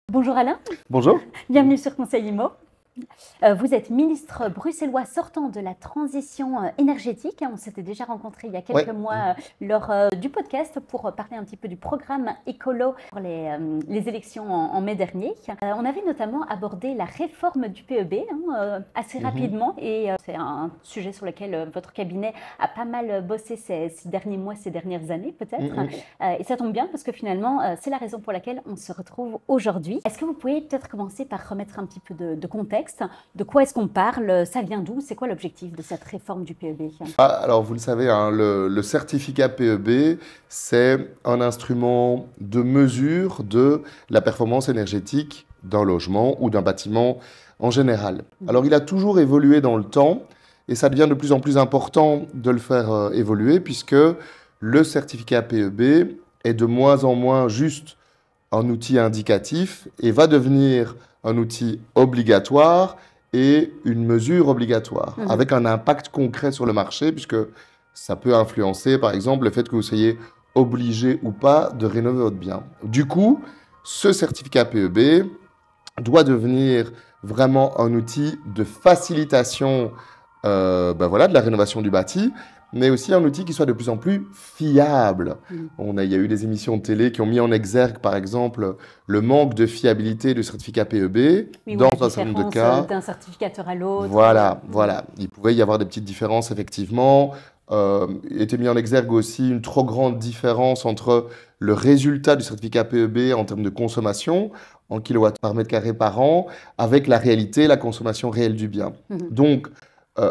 Bonjour Alain, Bonjour. bienvenue sur Conseil Immo. Vous êtes ministre bruxellois sortant de la transition énergétique. On s'était déjà rencontrés il y a quelques mois lors du podcast pour parler un petit peu du programme écolo pour les élections en mai dernier. On avait notamment abordé la réforme du PEB assez rapidement et c'est un sujet sur lequel votre cabinet a pas mal bossé ces derniers mois, ces dernières années peut-être. Et ça tombe bien parce que finalement, c'est la raison pour laquelle on se retrouve aujourd'hui. Est-ce que vous pouvez peut-être commencer par remettre un petit peu de contexte? De quoi est-ce qu'on parle? Ça vient d'où? C'est quoi l'objectif de cette réforme du PEB? Alors, vous le savez, hein, le certificat PEB, c'est un instrument de mesure de la performance énergétique d'un logement ou d'un bâtiment en général. Alors, il a toujours évolué dans le temps et ça devient de plus en plus important de le faire évoluer puisque le certificat PEB est de moins en moins juste un outil indicatif et va devenir un outil obligatoire et une mesure obligatoire, avec un impact concret sur le marché, puisque ça peut influencer, par exemple, le fait que vous soyez obligé ou pas de rénover votre bien. Du coup, ce certificat PEB doit devenir vraiment un outil de facilitation de la rénovation du bâti, mais aussi un outil qui soit de plus en plus fiable. Il y a eu des émissions de télé qui ont mis en exergue, par exemple, le manque de fiabilité du certificat PEB dans un certain nombre de cas. D'un certificateur à l'autre. Voilà. Il pouvait y avoir des petites différences, effectivement. Il était mis en exergue aussi une trop grande différence entre le résultat du certificat PEB en termes de consommation, en kilowatts par mètre carré par an, avec la réalité, la consommation réelle du bien. Donc,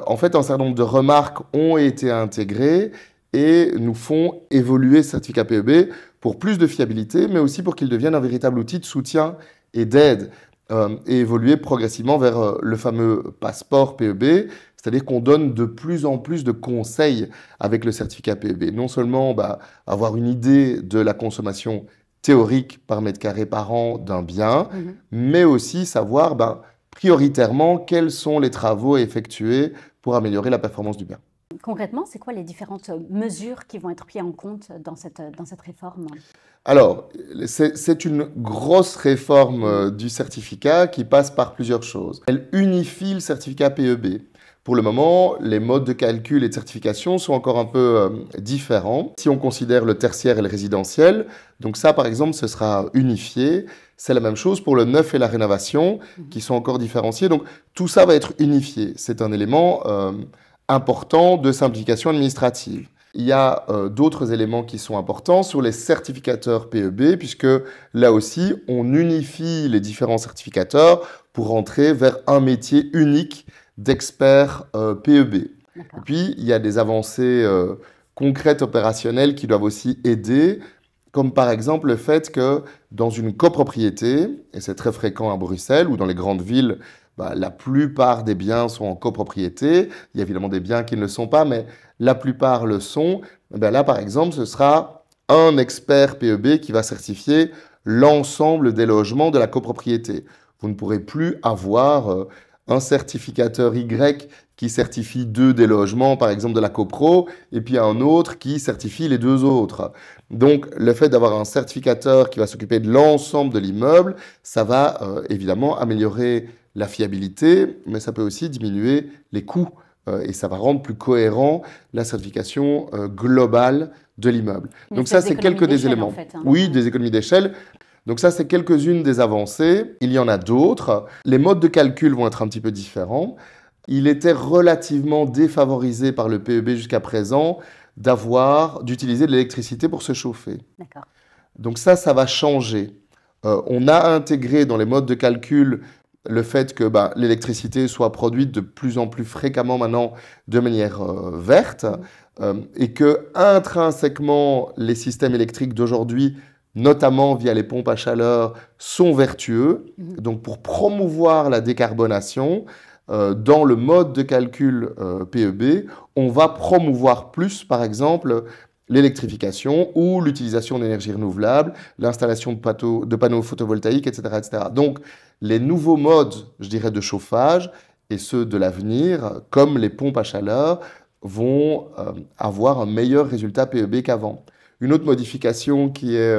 en fait, un certain nombre de remarques ont été intégrées et nous font évoluer ce certificat PEB pour plus de fiabilité, mais aussi pour qu'il devienne un véritable outil de soutien et d'aide et évoluer progressivement vers le fameux passeport PEB, c'est-à-dire qu'on donne de plus en plus de conseils avec le certificat PEB. Non seulement avoir une idée de la consommation théorique par mètre carré par an d'un bien, mais aussi savoir prioritairement quels sont les travaux à effectuer pour améliorer la performance du bien. Concrètement, c'est quoi les différentes mesures qui vont être prises en compte dans cette réforme? Alors, c'est une grosse réforme du certificat qui passe par plusieurs choses. Elle unifie le certificat PEB. Pour le moment, les modes de calcul et de certification sont encore un peu différents. Si on considère le tertiaire et le résidentiel, donc ça, par exemple, ce sera unifié. C'est la même chose pour le neuf et la rénovation, qui sont encore différenciés. Donc, tout ça va être unifié. C'est un élément important de simplification administrative. Il y a d'autres éléments qui sont importants sur les certificateurs PEB, puisque là aussi, on unifie les différents certificateurs pour rentrer vers un métier unique d'experts PEB. Et puis, il y a des avancées concrètes, opérationnelles qui doivent aussi aider, comme par exemple le fait que dans une copropriété, et c'est très fréquent à Bruxelles ou dans les grandes villes, la plupart des biens sont en copropriété. Il y a évidemment des biens qui ne le sont pas, mais la plupart le sont. Là, par exemple, ce sera un expert PEB qui va certifier l'ensemble des logements de la copropriété. Vous ne pourrez plus avoir un certificateur Y qui certifie 2 des logements, par exemple de la copro, et puis un autre qui certifie les 2 autres. Donc, le fait d'avoir un certificateur qui va s'occuper de l'ensemble de l'immeuble, ça va évidemment améliorer la fiabilité, mais ça peut aussi diminuer les coûts et ça va rendre plus cohérent la certification globale de l'immeuble. Donc ça, c'est quelques des éléments. En fait, Oui, des économies d'échelle. Donc ça, c'est quelques-unes des avancées. Il y en a d'autres. Les modes de calcul vont être un petit peu différents. Il était relativement défavorisé par le PEB jusqu'à présent d'utiliser de l'électricité pour se chauffer. Donc ça va changer. On a intégré dans les modes de calcul le fait que l'électricité soit produite de plus en plus fréquemment maintenant de manière verte et que intrinsèquement les systèmes électriques d'aujourd'hui, notamment via les pompes à chaleur, sont vertueux. Donc pour promouvoir la décarbonation, dans le mode de calcul PEB, on va promouvoir plus, par exemple, l'électrification ou l'utilisation d'énergie renouvelable, l'installation de panneaux photovoltaïques, etc., etc. Donc, les nouveaux modes, je dirais, de chauffage et ceux de l'avenir, comme les pompes à chaleur, vont avoir un meilleur résultat PEB qu'avant. Une autre modification qui est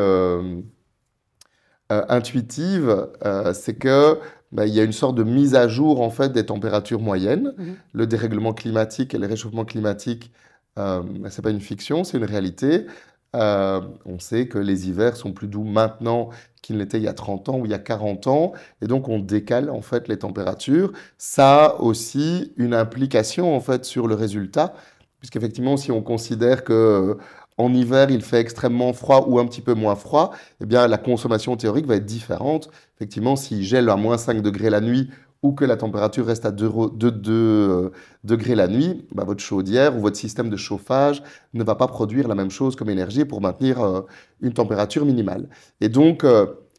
intuitive, c'est que il y a une sorte de mise à jour en fait des températures moyennes. Le dérèglement climatique et le réchauffement climatique, c'est pas une fiction, c'est une réalité. On sait que les hivers sont plus doux maintenant qu'ils ne l'étaient il y a 30 ans ou il y a 40 ans, et donc on décale en fait les températures. Ça a aussi une implication en fait sur le résultat, puisqu'effectivement, si on considère que en hiver, il fait extrêmement froid ou un petit peu moins froid, eh bien, la consommation théorique va être différente. Effectivement, s'il gèle à moins 5 degrés la nuit ou que la température reste à 2 degrés la nuit, votre chaudière ou votre système de chauffage ne va pas produire la même chose comme énergie pour maintenir une température minimale. Et donc,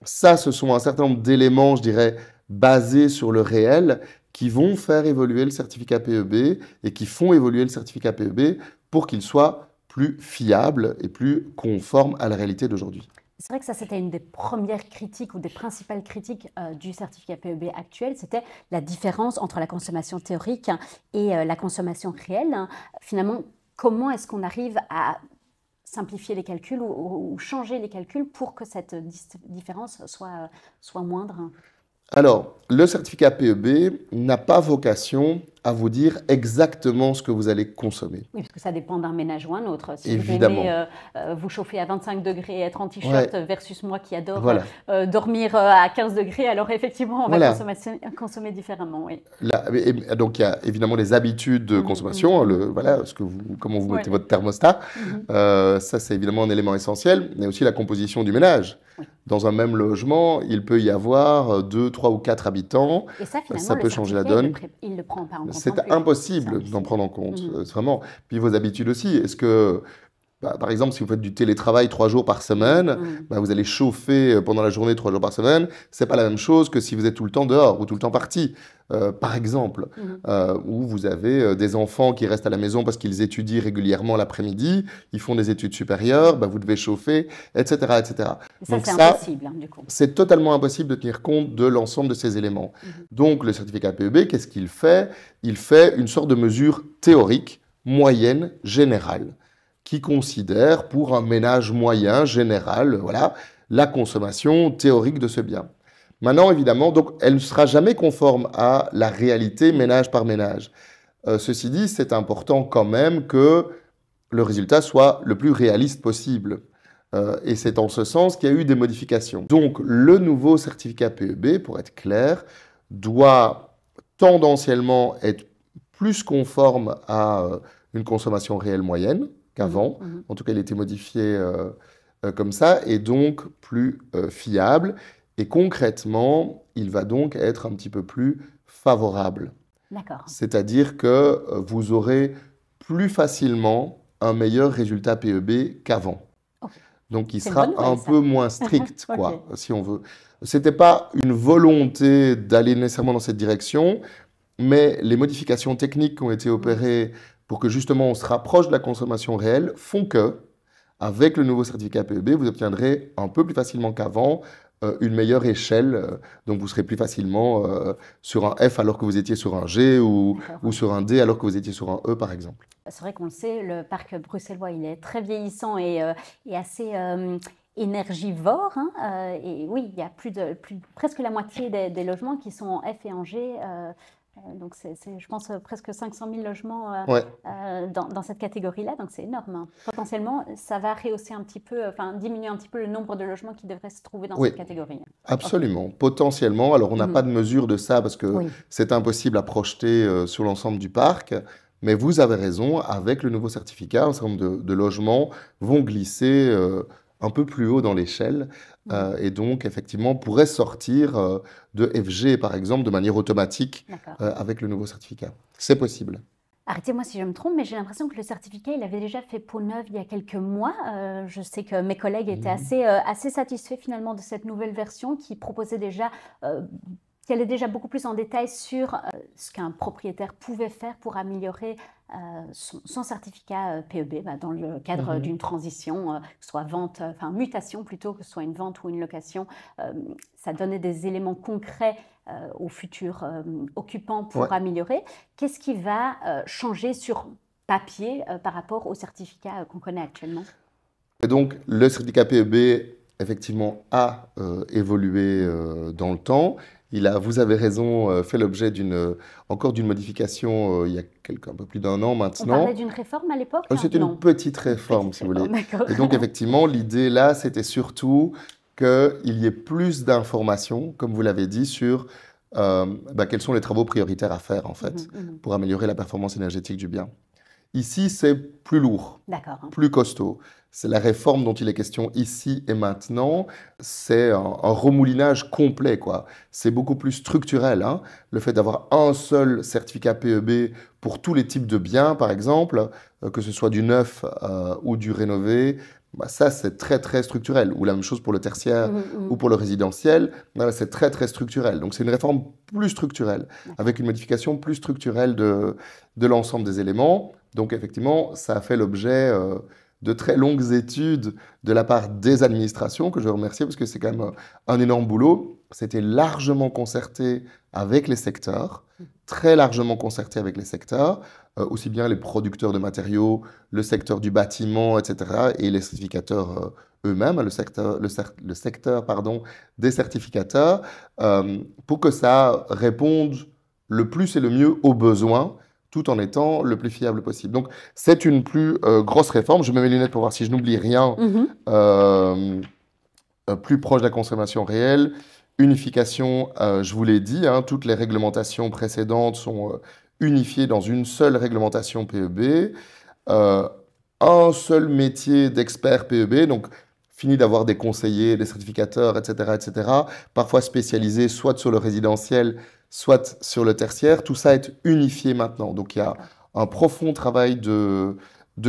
ça, ce sont un certain nombre d'éléments, je dirais, basés sur le réel qui vont faire évoluer le certificat PEB et qui font évoluer le certificat PEB pour qu'il soit plus fiable et plus conforme à la réalité d'aujourd'hui. C'est vrai que ça, c'était une des premières critiques ou des principales critiques du certificat PEB actuel, c'était la différence entre la consommation théorique et la consommation réelle. Finalement, comment est-ce qu'on arrive à simplifier les calculs ou changer les calculs pour que cette différence soit moindre? Alors, le certificat PEB n'a pas vocation à vous dire exactement ce que vous allez consommer. Oui, parce que ça dépend d'un ménage ou un autre. Si Évidemment. vous aimez vous chauffer à 25 degrés et être en t-shirt versus moi qui adore Voilà. dormir à 15 degrés, alors effectivement, on va Voilà. consommer différemment. Oui. Donc, il y a évidemment les habitudes de consommation, voilà, comment vous mettez votre thermostat. Ça, c'est évidemment un élément essentiel, mais aussi la composition du ménage. Oui. Dans un même logement, il peut y avoir 2, 3 ou 4 habitants. Et ça, finalement, ça peut changer la donne. Il ne le prend pas en compte. C'est impossible d'en prendre en compte, vraiment. Puis vos habitudes aussi. Est-ce que, par exemple, si vous faites du télétravail 3 jours par semaine, vous allez chauffer pendant la journée 3 jours par semaine. C'est pas la même chose que si vous êtes tout le temps dehors ou tout le temps parti, par exemple. Ou vous avez des enfants qui restent à la maison parce qu'ils étudient régulièrement l'après-midi, ils font des études supérieures, vous devez chauffer, etc. etc. Ça, c'est impossible, du coup. C'est totalement impossible de tenir compte de l'ensemble de ces éléments. Donc, le certificat PEB, qu'est-ce qu'il fait? Il fait une sorte de mesure théorique, moyenne, générale, qui considère pour un ménage moyen, général, voilà, la consommation théorique de ce bien. Maintenant, évidemment, donc, elle ne sera jamais conforme à la réalité ménage par ménage. Ceci dit, c'est important quand même que le résultat soit le plus réaliste possible. Et c'est en ce sens qu'il y a eu des modifications. Donc, le nouveau certificat PEB, pour être clair, doit tendanciellement être plus conforme à une consommation réelle moyenne qu'avant. En tout cas, il a été modifié comme ça, et donc plus fiable. Et concrètement, il va donc être un petit peu plus favorable. D'accord. C'est-à-dire que vous aurez plus facilement un meilleur résultat PEB qu'avant. Donc, il sera un peu moins strict, quoi, si on veut. Ce n'était pas une volonté d'aller nécessairement dans cette direction, mais les modifications techniques qui ont été opérées pour que justement on se rapproche de la consommation réelle font que, avec le nouveau certificat PEB, vous obtiendrez un peu plus facilement qu'avant une meilleure échelle. Donc, vous serez plus facilement sur un F alors que vous étiez sur un G ou sur un D alors que vous étiez sur un E, par exemple. C'est vrai qu'on le sait, le parc bruxellois, il est très vieillissant et assez énergivore. Et oui, il y a presque la moitié des logements qui sont en F et en G. Donc, c'est, je pense, presque 500 000 logements dans cette catégorie-là. Donc, c'est énorme. Potentiellement, ça va rehausser un petit peu, diminuer un petit peu le nombre de logements qui devraient se trouver dans cette catégorie. Absolument. Potentiellement. Alors, on n'a pas de mesure de ça parce que c'est impossible à projeter sur l'ensemble du parc. Mais vous avez raison, avec le nouveau certificat, un certain nombre de logements vont glisser un peu plus haut dans l'échelle et donc effectivement pourraient sortir de FG par exemple de manière automatique avec le nouveau certificat. C'est possible. Arrêtez-moi si je me trompe, mais j'ai l'impression que le certificat, il avait déjà fait peau neuve il y a quelques mois. Je sais que mes collègues étaient assez satisfaits finalement de cette nouvelle version qui proposait déjà... qui allait déjà beaucoup plus en détail sur ce qu'un propriétaire pouvait faire pour améliorer son certificat PEB dans le cadre d'une transition, que ce soit mutation plutôt, que ce soit une vente ou une location. Ça donnait des éléments concrets aux futurs occupants pour améliorer. Qu'est-ce qui va changer sur papier par rapport au certificat qu'on connaît actuellement? Et donc, le certificat PEB effectivement, a évolué dans le temps. Vous avez raison, fait l'objet encore d'une modification il y a un peu plus d'1 an On maintenant. parlait d'une réforme à l'époque? C'était une Non. petite réforme, si vous voulez. D'accord. Et donc, effectivement, l'idée là, c'était surtout qu'il y ait plus d'informations, comme vous l'avez dit, sur quels sont les travaux prioritaires à faire, en fait, pour améliorer la performance énergétique du bien. Ici, c'est plus lourd, plus costaud. C'est la réforme dont il est question ici et maintenant. C'est un remoulinage complet, quoi. C'est beaucoup plus structurel, hein. Le fait d'avoir un seul certificat PEB pour tous les types de biens, par exemple, que ce soit du neuf ou du rénové, ça, c'est très, très structurel. Ou la même chose pour le tertiaire ou pour le résidentiel. C'est très, très structurel. Donc, c'est une réforme plus structurelle, avec une modification plus structurelle de l'ensemble des éléments. Donc, effectivement, ça a fait l'objet de très longues études de la part des administrations, que je veux remercier parce que c'est quand même un énorme boulot. C'était largement concerté avec les secteurs, très largement concerté avec les secteurs, aussi bien les producteurs de matériaux, le secteur du bâtiment, etc., et les certificateurs eux-mêmes, le secteur des certificateurs, pour que ça réponde le plus et le mieux aux besoins, tout en étant le plus fiable possible. Donc, c'est une plus grosse réforme. Je mets mes lunettes pour voir si je n'oublie rien. Plus proche de la consommation réelle. Unification, je vous l'ai dit, hein, toutes les réglementations précédentes sont unifiées dans une seule réglementation PEB. Un seul métier d'expert PEB, donc fini d'avoir des conseillers, des certificateurs, etc., parfois spécialisés soit sur le résidentiel, soit sur le tertiaire. Tout ça est unifié maintenant. Donc, il y a un profond travail de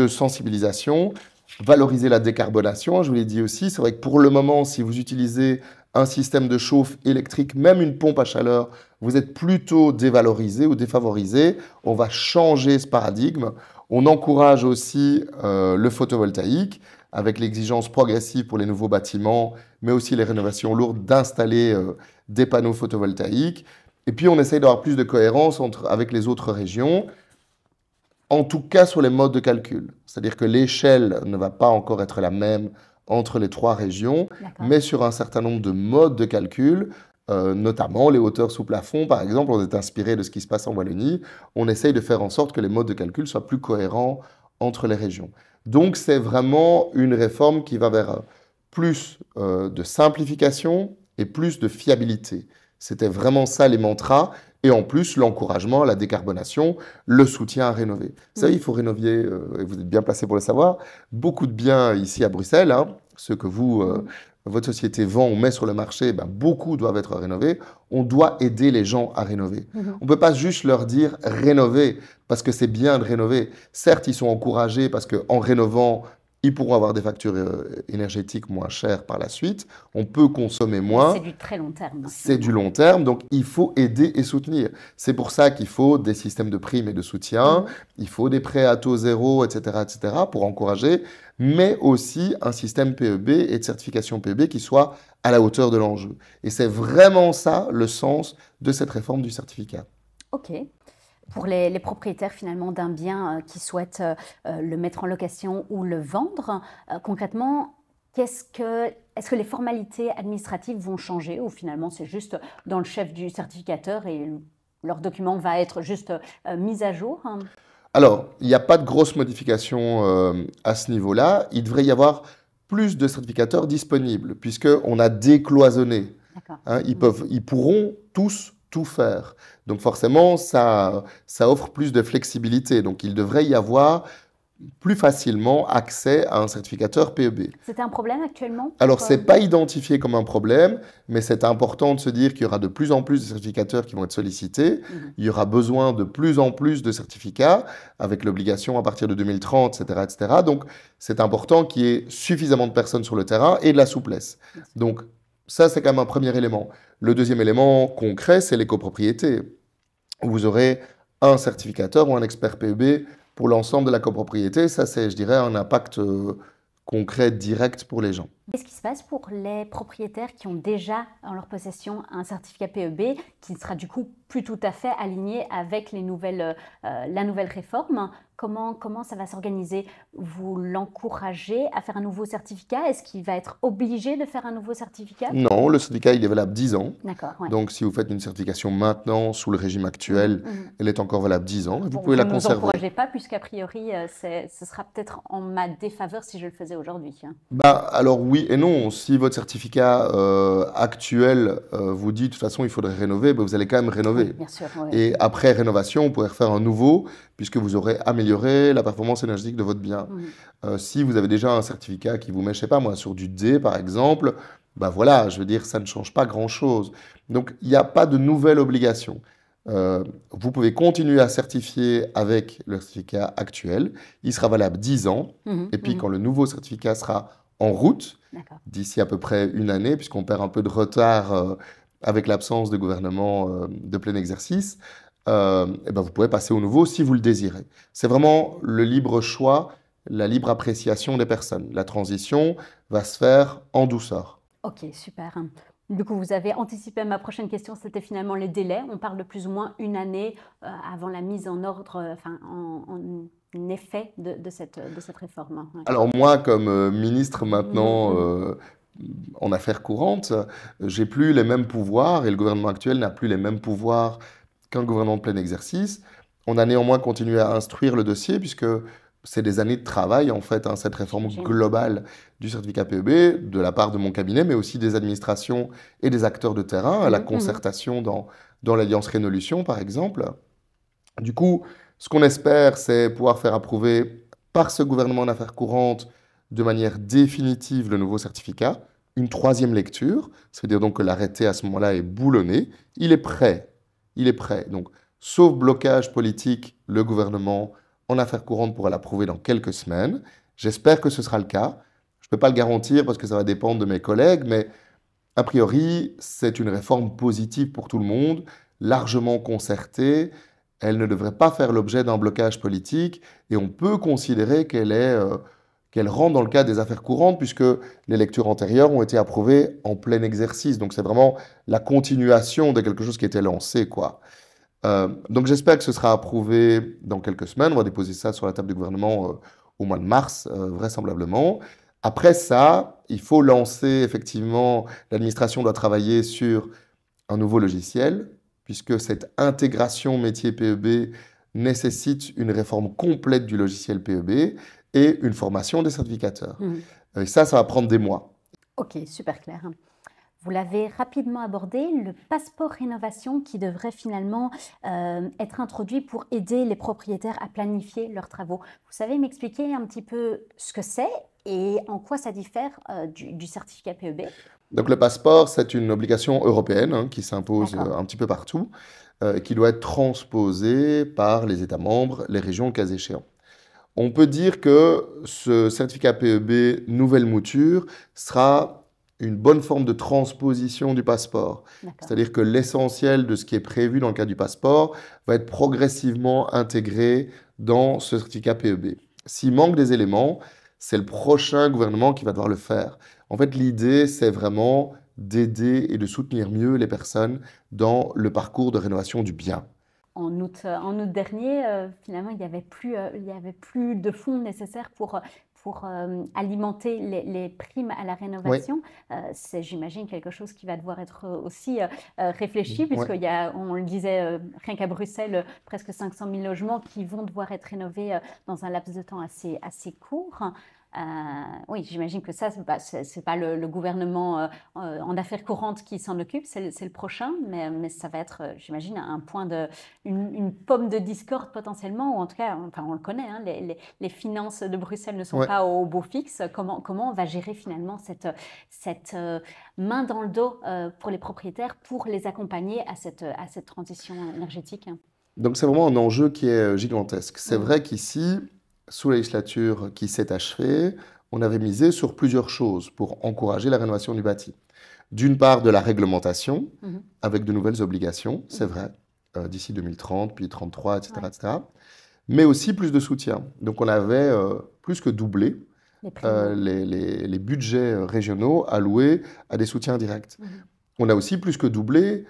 sensibilisation. Valoriser la décarbonation, je vous l'ai dit aussi. C'est vrai que pour le moment, si vous utilisez un système de chauffe électrique, même une pompe à chaleur, vous êtes plutôt dévalorisé ou défavorisé. On va changer ce paradigme. On encourage aussi le photovoltaïque, avec l'exigence progressive pour les nouveaux bâtiments, mais aussi les rénovations lourdes, d'installer des panneaux photovoltaïques. Et puis, on essaye d'avoir plus de cohérence avec les autres régions, en tout cas sur les modes de calcul. C'est-à-dire que l'échelle ne va pas encore être la même entre les 3 régions, mais sur un certain nombre de modes de calcul, notamment les hauteurs sous plafond, par exemple, on est inspiré de ce qui se passe en Wallonie. On essaye de faire en sorte que les modes de calcul soient plus cohérents entre les régions. Donc, c'est vraiment une réforme qui va vers plus de simplification et plus de fiabilité. C'était vraiment ça les mantras. Et en plus, l'encouragement à la décarbonation, le soutien à rénover. Vous savez, il faut rénover, et vous êtes bien placé pour le savoir, beaucoup de biens ici à Bruxelles, hein, ceux que votre société vend ou met sur le marché, beaucoup doivent être rénovés. On doit aider les gens à rénover. On ne peut pas juste leur dire rénover parce que c'est bien de rénover. Certes, ils sont encouragés parce qu'en rénovant, ils pourront avoir des factures énergétiques moins chères par la suite. On peut consommer moins. C'est du très long terme. C'est du long terme, donc il faut aider et soutenir. C'est pour ça qu'il faut des systèmes de primes et de soutien, il faut des prêts à taux zéro, etc., pour encourager, mais aussi un système PEB et de certification PEB qui soit à la hauteur de l'enjeu. Et c'est vraiment ça le sens de cette réforme du certificat. OK. Pour les propriétaires finalement d'un bien qui souhaitent le mettre en location ou le vendre, concrètement, est-ce que les formalités administratives vont changer ou finalement c'est juste dans le chef du certificateur et leur document va être juste mis à jour? Alors, il n'y a pas de grosse modification à ce niveau-là. Il devrait y avoir plus de certificateurs disponibles puisqu'on a décloisonné. Hein, ils pourront tous tout faire. Donc forcément, ça offre plus de flexibilité. Donc il devrait y avoir plus facilement accès à un certificateur PEB. C'est un problème actuellement? Alors, ce n'est pas identifié comme un problème, mais c'est important de se dire qu'il y aura de plus en plus de certificateurs qui vont être sollicités. Il y aura besoin de plus en plus de certificats, avec l'obligation à partir de 2030, etc. Donc, c'est important qu'il y ait suffisamment de personnes sur le terrain et de la souplesse. Donc, ça, c'est quand même un premier élément. Le deuxième élément concret, c'est les copropriétés. Vous aurez un certificateur ou un expert PEB pour l'ensemble de la copropriété. Ça, c'est, je dirais, un impact concret, direct pour les gens. Qu'est-ce qui se passe pour les propriétaires qui ont déjà en leur possession un certificat PEB qui sera du coup plus tout à fait aligné avec la nouvelle réforme? Comment ça va s'organiser? Vous l'encouragez à faire un nouveau certificat? Est-ce qu'il va être obligé de faire un nouveau certificat? Non, le certificat, il est valable 10 ans. D'accord, ouais. Donc, si vous faites une certification maintenant, sous le régime actuel, elle est encore valable 10 ans. Et vous pouvez la Vous ne conserver. encouragez pas, puisqu'a priori, ce sera peut-être en ma défaveur si je le faisais aujourd'hui. Alors oui et non. Si votre certificat actuel vous dit de toute façon il faudrait rénover, vous allez quand même rénover. Oui, bien sûr. Ouais. Et après rénovation, vous pourrez refaire un nouveau puisque vous aurez amélioré la performance énergétique de votre bien. Si vous avez déjà un certificat qui vous met, je sais pas moi, sur du D par exemple, voilà, je veux dire, ça ne change pas grand-chose. Donc il n'y a pas de nouvelle obligation. Vous pouvez continuer à certifier avec le certificat actuel. Il sera valable 10 ans. Et puis quand le nouveau certificat sera en route, d'ici à peu près une année, puisqu'on perd un peu de retard avec l'absence de gouvernement de plein exercice, vous pourrez passer au nouveau si vous le désirez. C'est vraiment le libre choix, la libre appréciation des personnes. La transition va se faire en douceur. Ok, super. Du coup, vous avez anticipé ma prochaine question, c'était finalement les délais. On parle de plus ou moins une année avant la mise en ordre, en effet de cette réforme. Ouais. Alors moi, comme ministre maintenant en affaires courantes, j'ai plus les mêmes pouvoirs et le gouvernement actuel n'a plus les mêmes pouvoirs qu'un gouvernement de plein exercice. On a néanmoins continué à instruire le dossier puisque c'est des années de travail, en fait, cette réforme globale du certificat PEB, de la part de mon cabinet, mais aussi des administrations et des acteurs de terrain, la concertation dans l'Alliance Rénolution, par exemple. Du coup, ce qu'on espère, c'est pouvoir faire approuver par ce gouvernement d'affaires courantes de manière définitive le nouveau certificat, une troisième lecture, c'est-à-dire donc que l'arrêté à ce moment-là est boulonné, il est prêt. Donc, sauf blocage politique, le gouvernement en affaires courantes pourra l'approuver dans quelques semaines. J'espère que ce sera le cas. Je ne peux pas le garantir parce que ça va dépendre de mes collègues, mais a priori, c'est une réforme positive pour tout le monde, largement concertée. Elle ne devrait pas faire l'objet d'un blocage politique et on peut considérer qu'elle rentre dans le cadre des affaires courantes puisque les lectures antérieures ont été approuvées en plein exercice. Donc c'est vraiment la continuation de quelque chose qui était lancé, quoi. Donc j'espère que ce sera approuvé dans quelques semaines. On va déposer ça sur la table du gouvernement au mois de mars, vraisemblablement. Après ça, il faut lancer, effectivement, l'administration doit travailler sur un nouveau logiciel, puisque cette intégration métier PEB nécessite une réforme complète du logiciel PEB et une formation des certificateurs. Et ça va prendre des mois. Ok, super clair. Vous l'avez rapidement abordé, le passeport rénovation qui devrait finalement être introduit pour aider les propriétaires à planifier leurs travaux. Vous savez m'expliquer un petit peu ce que c'est et en quoi ça diffère du certificat PEB? Donc le passeport, c'est une obligation européenne qui s'impose un petit peu partout, qui doit être transposée par les États membres, les régions, le cas échéant. On peut dire que ce certificat PEB nouvelle mouture sera une bonne forme de transposition du passeport. C'est-à-dire que l'essentiel de ce qui est prévu dans le cadre du passeport va être progressivement intégré dans ce certificat PEB. S'il manque des éléments, c'est le prochain gouvernement qui va devoir le faire. En fait, l'idée, c'est vraiment d'aider et de soutenir mieux les personnes dans le parcours de rénovation du bien. En août dernier, finalement, il n'y avait plus de fonds nécessaires pour alimenter les primes à la rénovation. C'est, j'imagine, quelque chose qui va devoir être aussi réfléchi, puisqu'il y a, on le disait, rien qu'à Bruxelles, presque 500 000 logements qui vont devoir être rénovés dans un laps de temps assez court. Oui, j'imagine que ça, c'est pas le gouvernement en affaires courantes qui s'en occupe, c'est le prochain, mais ça va être, j'imagine, une pomme de discorde potentiellement, ou en tout cas, enfin, on le connaît, hein, les finances de Bruxelles ne sont pas au beau fixe. Comment on va gérer finalement cette main dans le dos pour les propriétaires pour les accompagner à cette transition énergétique? Donc c'est vraiment un enjeu qui est gigantesque. C'est vrai qu'ici, sous la législature qui s'est achevée, on avait misé sur plusieurs choses pour encourager la rénovation du bâti. D'une part, de la réglementation, avec de nouvelles obligations, c'est vrai, d'ici 2030, puis 2033, etc., etc. Mais aussi plus de soutien. Donc on avait plus que doublé les budgets régionaux alloués à des soutiens directs. On a aussi plus que doublé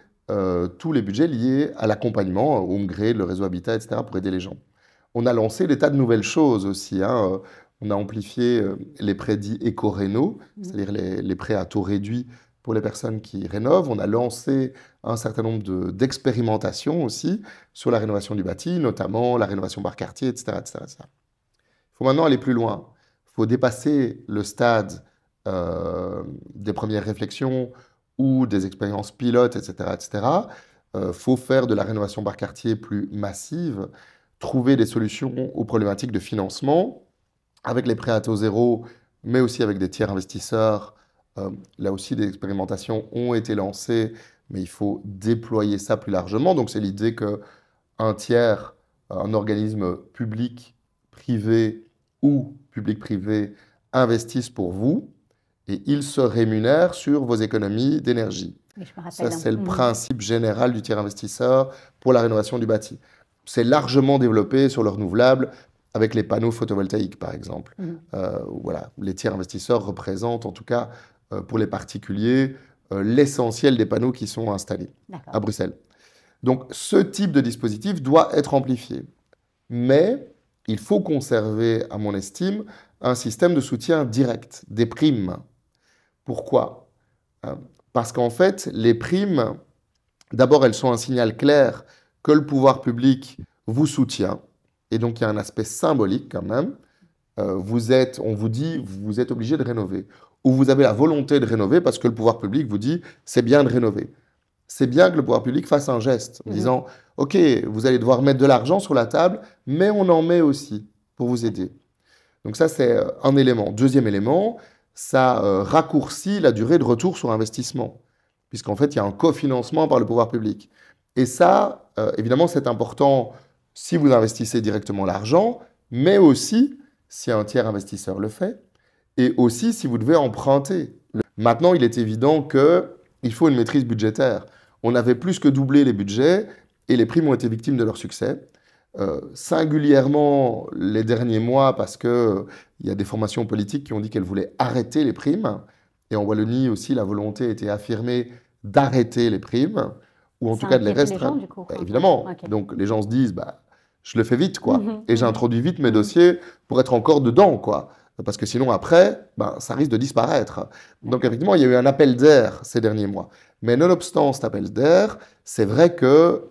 tous les budgets liés à l'accompagnement, au Home-Grade, le réseau Habitat, etc., pour aider les gens. On a lancé des tas de nouvelles choses aussi. On a amplifié les prêts dits éco-réno, c'est-à-dire les prêts à taux réduit pour les personnes qui rénovent. On a lancé un certain nombre d'expérimentations aussi sur la rénovation du bâti, notamment la rénovation par quartier, etc., etc., etc. Il faut maintenant aller plus loin. Il faut dépasser le stade des premières réflexions ou des expériences pilotes, etc., etc. Faut faire de la rénovation par quartier plus massive, trouver des solutions aux problématiques de financement, avec les prêts à taux zéro, mais aussi avec des tiers investisseurs. Là aussi, des expérimentations ont été lancées, mais il faut déployer ça plus largement. Donc, c'est l'idée qu'un tiers, un organisme public, privé ou public-privé, investisse pour vous et il se rémunère sur vos économies d'énergie. Ça, c'est le principe général du tiers investisseur pour la rénovation du bâti. C'est largement développé sur le renouvelable, avec les panneaux photovoltaïques, par exemple. Voilà, les tiers investisseurs représentent, en tout cas pour les particuliers, l'essentiel des panneaux qui sont installés à Bruxelles. Donc, ce type de dispositif doit être amplifié. Mais il faut conserver, à mon estime, un système de soutien direct, des primes. Pourquoi? Parce qu'en fait, les primes, d'abord, elles sont un signal clair que le pouvoir public vous soutient. Et donc, il y a un aspect symbolique quand même. On vous dit, vous êtes obligé de rénover. Ou vous avez la volonté de rénover parce que le pouvoir public vous dit, c'est bien de rénover. C'est bien que le pouvoir public fasse un geste en disant, OK, vous allez devoir mettre de l'argent sur la table, mais on en met aussi pour vous aider. Donc ça, c'est un élément. Deuxième élément, ça raccourcit la durée de retour sur investissement, puisqu'en fait, il y a un cofinancement par le pouvoir public. Et ça, évidemment, c'est important si vous investissez directement l'argent, mais aussi si un tiers investisseur le fait, et aussi si vous devez emprunter. Maintenant, il est évident qu'il faut une maîtrise budgétaire. On avait plus que doublé les budgets, et les primes ont été victimes de leur succès. Singulièrement les derniers mois, parce qu'il y a des formations politiques qui ont dit qu'elles voulaient arrêter les primes, et en Wallonie aussi, la volonté a été affirmée d'arrêter les primes, ou en tout cas de les restreindre. Les gens, du coup. Évidemment. Donc les gens se disent, je le fais vite, quoi. Et j'introduis vite mes dossiers pour être encore dedans, quoi. Parce que sinon, après, ça risque de disparaître. Donc effectivement, il y a eu un appel d'air ces derniers mois. Mais nonobstant cet appel d'air, c'est vrai que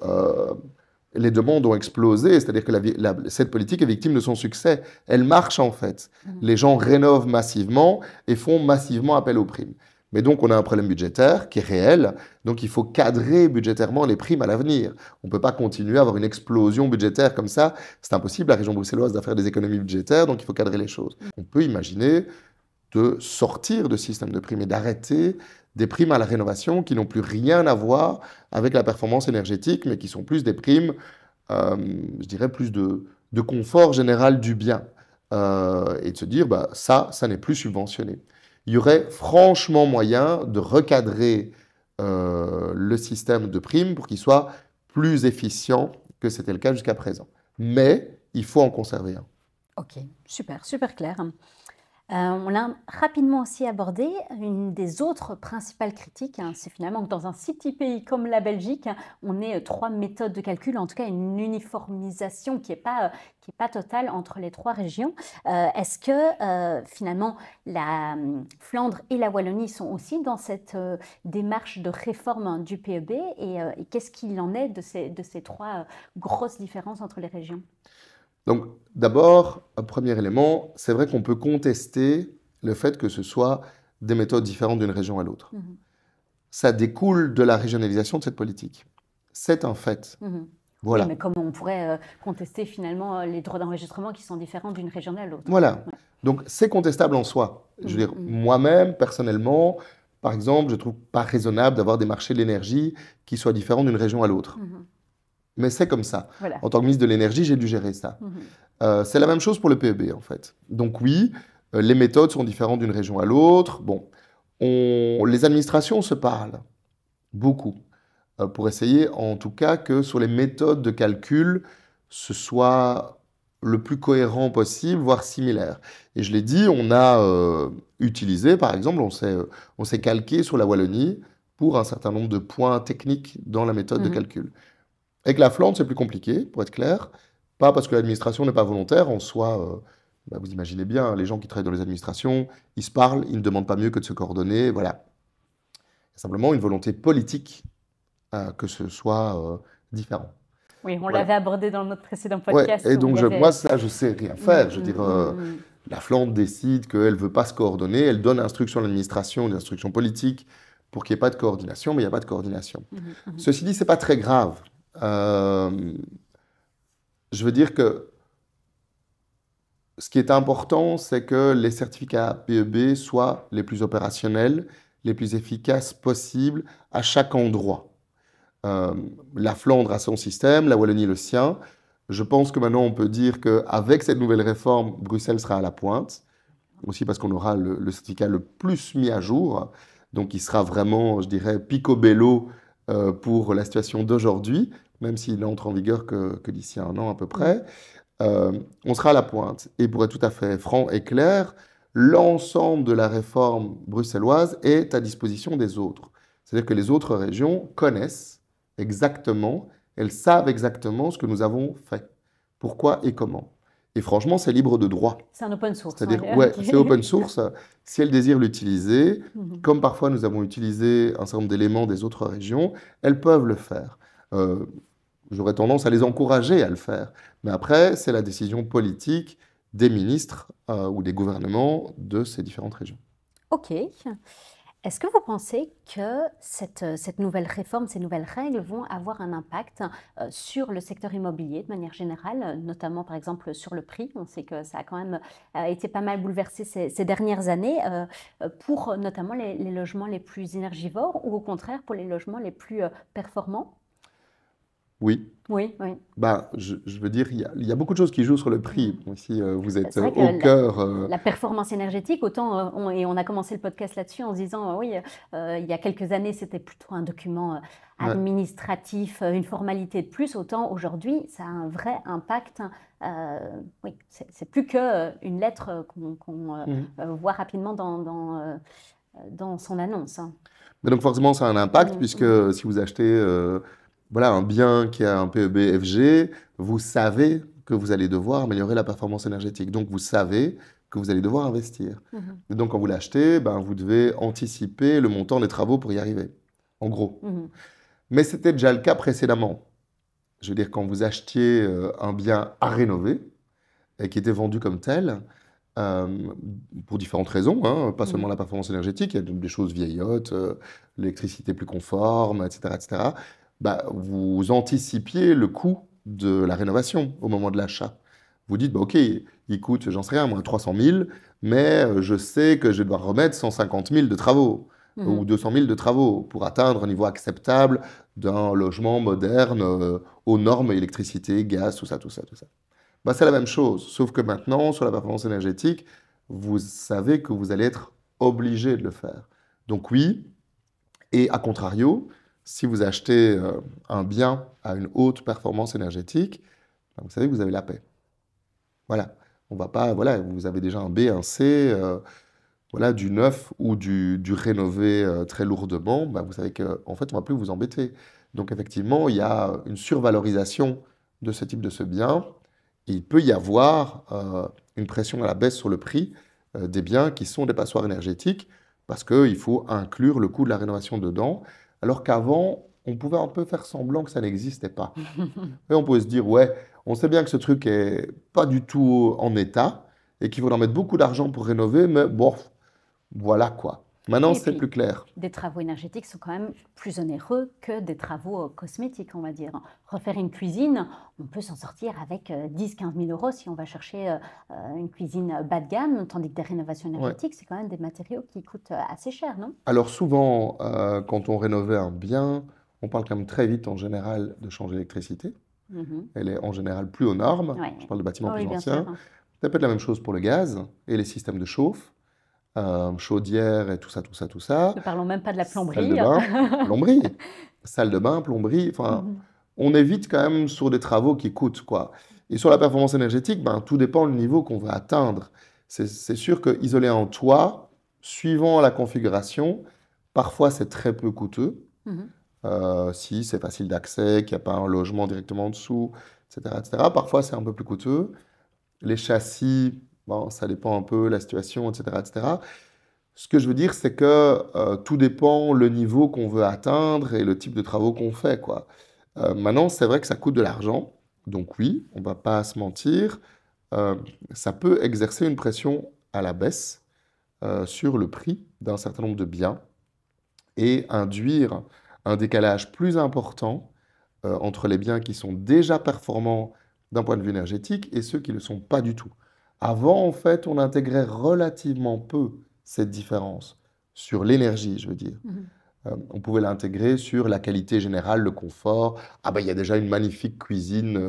les demandes ont explosé, c'est-à-dire que cette politique est victime de son succès. Elle marche en fait. Les gens rénovent massivement et font massivement appel aux primes. Mais donc, on a un problème budgétaire qui est réel. Donc, il faut cadrer budgétairement les primes à l'avenir. On ne peut pas continuer à avoir une explosion budgétaire comme ça. C'est impossible. La région bruxelloise doit faire des économies budgétaires, donc il faut cadrer les choses. On peut imaginer de sortir de ce système de primes et d'arrêter des primes à la rénovation qui n'ont plus rien à voir avec la performance énergétique, mais qui sont plus des primes, je dirais, plus de confort général du bien. Et de se dire, ça n'est plus subventionné. Il y aurait franchement moyen de recadrer le système de primes pour qu'il soit plus efficient que c'était le cas jusqu'à présent. Mais il faut en conserver un. Ok, super, super clair. On l'a rapidement aussi abordé. Une des autres principales critiques, c'est finalement que dans un si petit pays comme la Belgique, on ait 3 méthodes de calcul, en tout cas une uniformisation qui n'est pas totale entre les 3 régions. Est-ce que finalement la Flandre et la Wallonie sont aussi dans cette démarche de réforme du PEB et qu'est-ce qu'il en est de ces 3 grosses différences entre les régions? Donc, d'abord, un premier élément, c'est vrai qu'on peut contester le fait que ce soit des méthodes différentes d'une région à l'autre. Ça découle de la régionalisation de cette politique. C'est un fait. Voilà. Oui, mais comme on pourrait contester finalement les droits d'enregistrement qui sont différents d'une région à l'autre. Voilà. Donc, c'est contestable en soi. Je veux dire, moi-même, personnellement, par exemple, je ne trouve pas raisonnable d'avoir des marchés de l'énergie qui soient différents d'une région à l'autre. Mais c'est comme ça. Voilà. En tant que ministre de l'énergie, j'ai dû gérer ça. C'est la même chose pour le PEB, en fait. Donc oui, les méthodes sont différentes d'une région à l'autre. Bon, les administrations se parlent beaucoup pour essayer, en tout cas, que sur les méthodes de calcul, ce soit le plus cohérent possible, voire similaire. Et je l'ai dit, on a utilisé, par exemple, on s'est calqué sur la Wallonie pour un certain nombre de points techniques dans la méthode de calcul. Avec la Flandre, c'est plus compliqué, pour être clair. Pas parce que l'administration n'est pas volontaire, en soi, vous imaginez bien, les gens qui travaillent dans les administrations, ils se parlent, ils ne demandent pas mieux que de se coordonner, voilà. C'est simplement une volonté politique que ce soit différent. Oui, on l'avait abordé dans notre précédent podcast. Ouais, et donc, moi, ça, je sais rien faire. Je veux dire, la Flandre décide qu'elle ne veut pas se coordonner, elle donne instruction à l'administration, une instruction politique, pour qu'il n'y ait pas de coordination, mais il n'y a pas de coordination. Ceci dit, ce n'est pas très grave. Je veux dire que ce qui est important, c'est que les certificats PEB soient les plus opérationnels, les plus efficaces possibles à chaque endroit. La Flandre a son système, la Wallonie le sien. Je pense que maintenant on peut dire qu'avec cette nouvelle réforme, Bruxelles sera à la pointe, aussi parce qu'on aura le certificat le plus mis à jour, donc il sera vraiment, je dirais, picobello pour la situation d'aujourd'hui, même s'il n'entre en vigueur que d'ici 1 an à peu près. On sera à la pointe. Et pour être tout à fait franc et clair, l'ensemble de la réforme bruxelloise est à disposition des autres. C'est-à-dire que les autres régions connaissent exactement, elles savent exactement ce que nous avons fait, pourquoi et comment. Et franchement, c'est libre de droit. C'est un open source. C'est-à-dire, c'est open source. Si elles désirent l'utiliser, comme parfois nous avons utilisé un certain nombre d'éléments des autres régions, elles peuvent le faire. J'aurais tendance à les encourager à le faire. Mais après, c'est la décision politique des ministres ou des gouvernements de ces différentes régions. OK. Est-ce que vous pensez que cette nouvelle réforme, ces nouvelles règles vont avoir un impact sur le secteur immobilier de manière générale, notamment par exemple sur le prix? On sait que ça a quand même été pas mal bouleversé ces dernières années pour notamment les logements les plus énergivores ou au contraire pour les logements les plus performants? Oui. Oui, oui. Je veux dire, il y a beaucoup de choses qui jouent sur le prix. Si vous êtes au cœur... La performance énergétique, autant, on a commencé le podcast là-dessus en se disant, oui, il y a quelques années, c'était plutôt un document administratif, une formalité de plus, autant aujourd'hui, ça a un vrai impact. Oui, c'est plus qu'une lettre qu'on voit rapidement dans son annonce. Mais donc forcément, ça a un impact, puisque si vous achetez... voilà, un bien qui a un PEB FG, vous savez que vous allez devoir améliorer la performance énergétique. Donc, vous savez que vous allez devoir investir. Et donc, quand vous l'achetez, vous devez anticiper le montant des travaux pour y arriver, en gros. Mais c'était déjà le cas précédemment. Je veux dire, quand vous achetiez un bien à rénover, et qui était vendu comme tel, pour différentes raisons, pas seulement la performance énergétique, il y a des choses vieillottes, l'électricité plus conforme, etc., etc., vous anticipiez le coût de la rénovation au moment de l'achat. Vous dites, OK, il coûte, j'en sais rien, moins 300 000, mais je sais que je vais devoir remettre 150 000 de travaux ou 200 000 de travaux pour atteindre un niveau acceptable d'un logement moderne aux normes électricité, gaz, tout ça. C'est la même chose, sauf que maintenant, sur la performance énergétique, vous savez que vous allez être obligé de le faire. Donc oui, et à contrario, si vous achetez un bien à une haute performance énergétique, vous savez que vous avez la paix. Voilà. On va pas, voilà, vous avez déjà un B, un C, voilà, du neuf ou du rénové très lourdement, vous savez qu'en fait, on ne va plus vous embêter. Donc effectivement, il y a une survalorisation de ce type de ce bien. Et il peut y avoir une pression à la baisse sur le prix des biens qui sont des passoires énergétiques parce qu'il faut inclure le coût de la rénovation dedans. Alors qu'avant, on pouvait un peu faire semblant que ça n'existait pas. Et on pouvait se dire, ouais, on sait bien que ce truc est pas du tout en état et qu'il faut en mettre beaucoup d'argent pour rénover, mais bon, voilà quoi. Maintenant, c'est plus clair. Des travaux énergétiques sont quand même plus onéreux que des travaux cosmétiques, on va dire. Refaire une cuisine, on peut s'en sortir avec 10-15 000 euros si on va chercher une cuisine bas de gamme, tandis que des rénovations énergétiques, c'est quand même des matériaux qui coûtent assez cher, non? Alors souvent, quand on rénovait un bien, on parle quand même très vite en général de changer l'électricité. Elle est en général plus aux normes. Je parle de bâtiments plus anciens. Ça peut être la même chose pour le gaz et les systèmes de chauffe. Chaudière et tout ça. Ne parlons même pas de la plomberie. Salle de bain, plomberie. Salle de bain, plomberie. Enfin, on évite quand même sur des travaux qui coûtent, quoi. Et sur la performance énergétique, tout dépend du niveau qu'on veut atteindre. C'est sûr que isoler un toit, suivant la configuration, parfois c'est très peu coûteux. Si c'est facile d'accès, qu'il n'y a pas un logement directement en dessous, etc., etc. Parfois c'est un peu plus coûteux. Les châssis, ça dépend un peu, la situation, etc., etc. Ce que je veux dire, c'est que tout dépend le niveau qu'on veut atteindre et le type de travaux qu'on fait, quoi. Maintenant, c'est vrai que ça coûte de l'argent. Donc oui, on ne va pas se mentir. Ça peut exercer une pression à la baisse sur le prix d'un certain nombre de biens et induire un décalage plus important entre les biens qui sont déjà performants d'un point de vue énergétique et ceux qui ne le sont pas du tout. Avant, en fait, on intégrait relativement peu cette différence sur l'énergie, je veux dire. On pouvait l'intégrer sur la qualité générale, le confort. Ah ben, il y a déjà une magnifique cuisine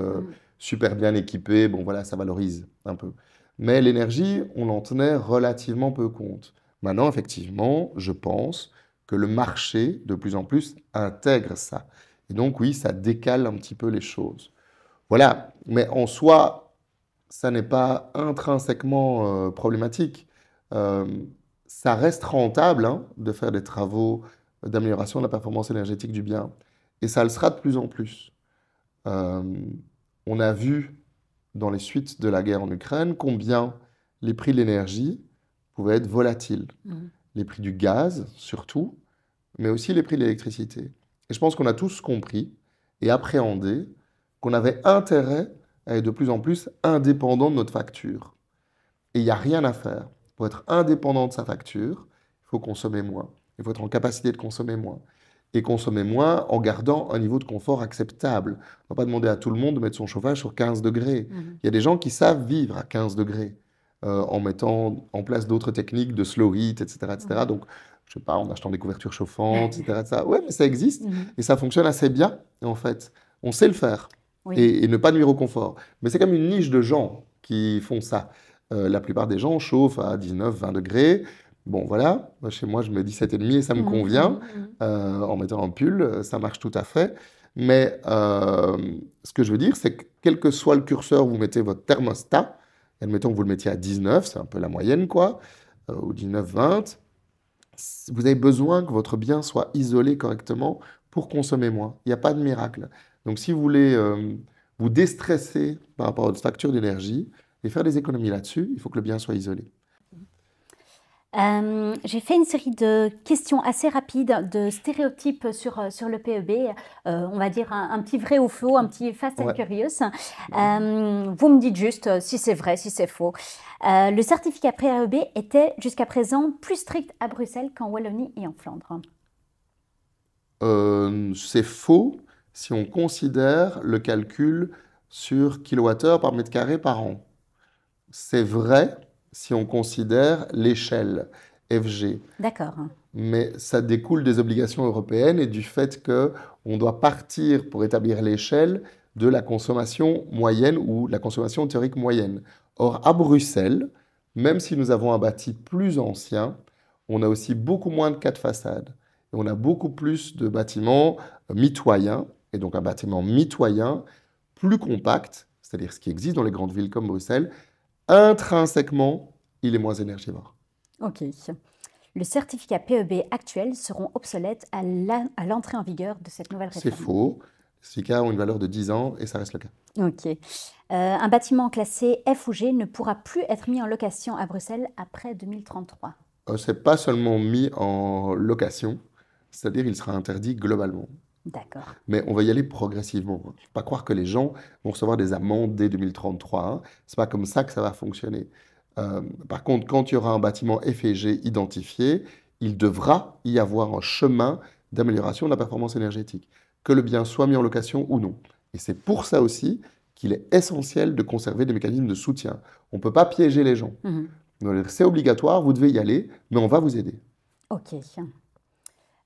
super bien équipée. Bon, voilà, ça valorise un peu. Mais l'énergie, on en tenait relativement peu compte. Maintenant, effectivement, je pense que le marché, de plus en plus, intègre ça. Et donc, oui, ça décale un petit peu les choses. Voilà. Mais en soi, ça n'est pas intrinsèquement problématique. Ça reste rentable de faire des travaux d'amélioration de la performance énergétique du bien. Et ça le sera de plus en plus. On a vu dans les suites de la guerre en Ukraine combien les prix de l'énergie pouvaient être volatiles. Les prix du gaz, surtout, mais aussi les prix de l'électricité. Et je pense qu'on a tous compris et appréhendé qu'on avait intérêt à être de plus en plus indépendant de notre facture. Et il n'y a rien à faire. Pour être indépendant de sa facture, il faut consommer moins. Il faut être en capacité de consommer moins. Et consommer moins en gardant un niveau de confort acceptable. On ne va pas demander à tout le monde de mettre son chauffage sur 15 degrés. Il y a des gens qui savent vivre à 15 degrés en mettant en place d'autres techniques de slow heat, etc. etc. Donc, je ne sais pas, en achetant des couvertures chauffantes, etc. etc. Ouais, mais ça existe et ça fonctionne assez bien, en fait. On sait le faire et ne pas nuire au confort. Mais c'est comme une niche de gens qui font ça. La plupart des gens chauffent à 19, 20 degrés. Bon, voilà, chez moi, je mets 17,5 et ça me convient. En mettant un pull, ça marche tout à fait. Mais ce que je veux dire, c'est que quel que soit le curseur où vous mettez votre thermostat, admettons que vous le mettiez à 19, c'est un peu la moyenne, quoi, ou 19, 20, vous avez besoin que votre bien soit isolé correctement pour consommer moins. Il n'y a pas de miracle. Donc, si vous voulez vous déstresser par rapport à votre facture d'énergie et faire des économies là-dessus, il faut que le bien soit isolé. J'ai fait une série de questions assez rapides, de stéréotypes sur le PEB. On va dire un petit vrai ou faux, un petit Fast and Curious. Vous me dites juste si c'est vrai, si c'est faux. Le certificat PEB était jusqu'à présent plus strict à Bruxelles qu'en Wallonie et en Flandre. C'est faux si on considère le calcul sur kilowattheure par mètre carré par an. C'est vrai si on considère l'échelle FG. D'accord. Mais ça découle des obligations européennes et du fait qu'on doit partir pour établir l'échelle de la consommation moyenne ou la consommation théorique moyenne. Or, à Bruxelles, même si nous avons un bâti plus ancien, on a aussi beaucoup moins de cas de façade. Et on a beaucoup plus de bâtiments mitoyens, et donc un bâtiment mitoyen plus compact, c'est-à-dire ce qui existe dans les grandes villes comme Bruxelles, intrinsèquement, il est moins énergivore. Ok. Le certificat PEB actuel seront obsolètes à l'entrée en vigueur de cette nouvelle réforme. C'est faux. Les certificats ont une valeur de 10 ans et ça reste le cas. Ok. Un bâtiment classé F ou G ne pourra plus être mis en location à Bruxelles après 2033. C'est pas seulement mis en location, c'est-à-dire il sera interdit globalement. D'accord. Mais on va y aller progressivement. Il ne faut pas croire que les gens vont recevoir des amendes dès 2033. Ce n'est pas comme ça que ça va fonctionner. Par contre, quand il y aura un bâtiment F et G identifié, il devra y avoir un chemin d'amélioration de la performance énergétique, que le bien soit mis en location ou non. Et c'est pour ça aussi qu'il est essentiel de conserver des mécanismes de soutien. On ne peut pas piéger les gens. C'est obligatoire, vous devez y aller, mais on va vous aider. Ok.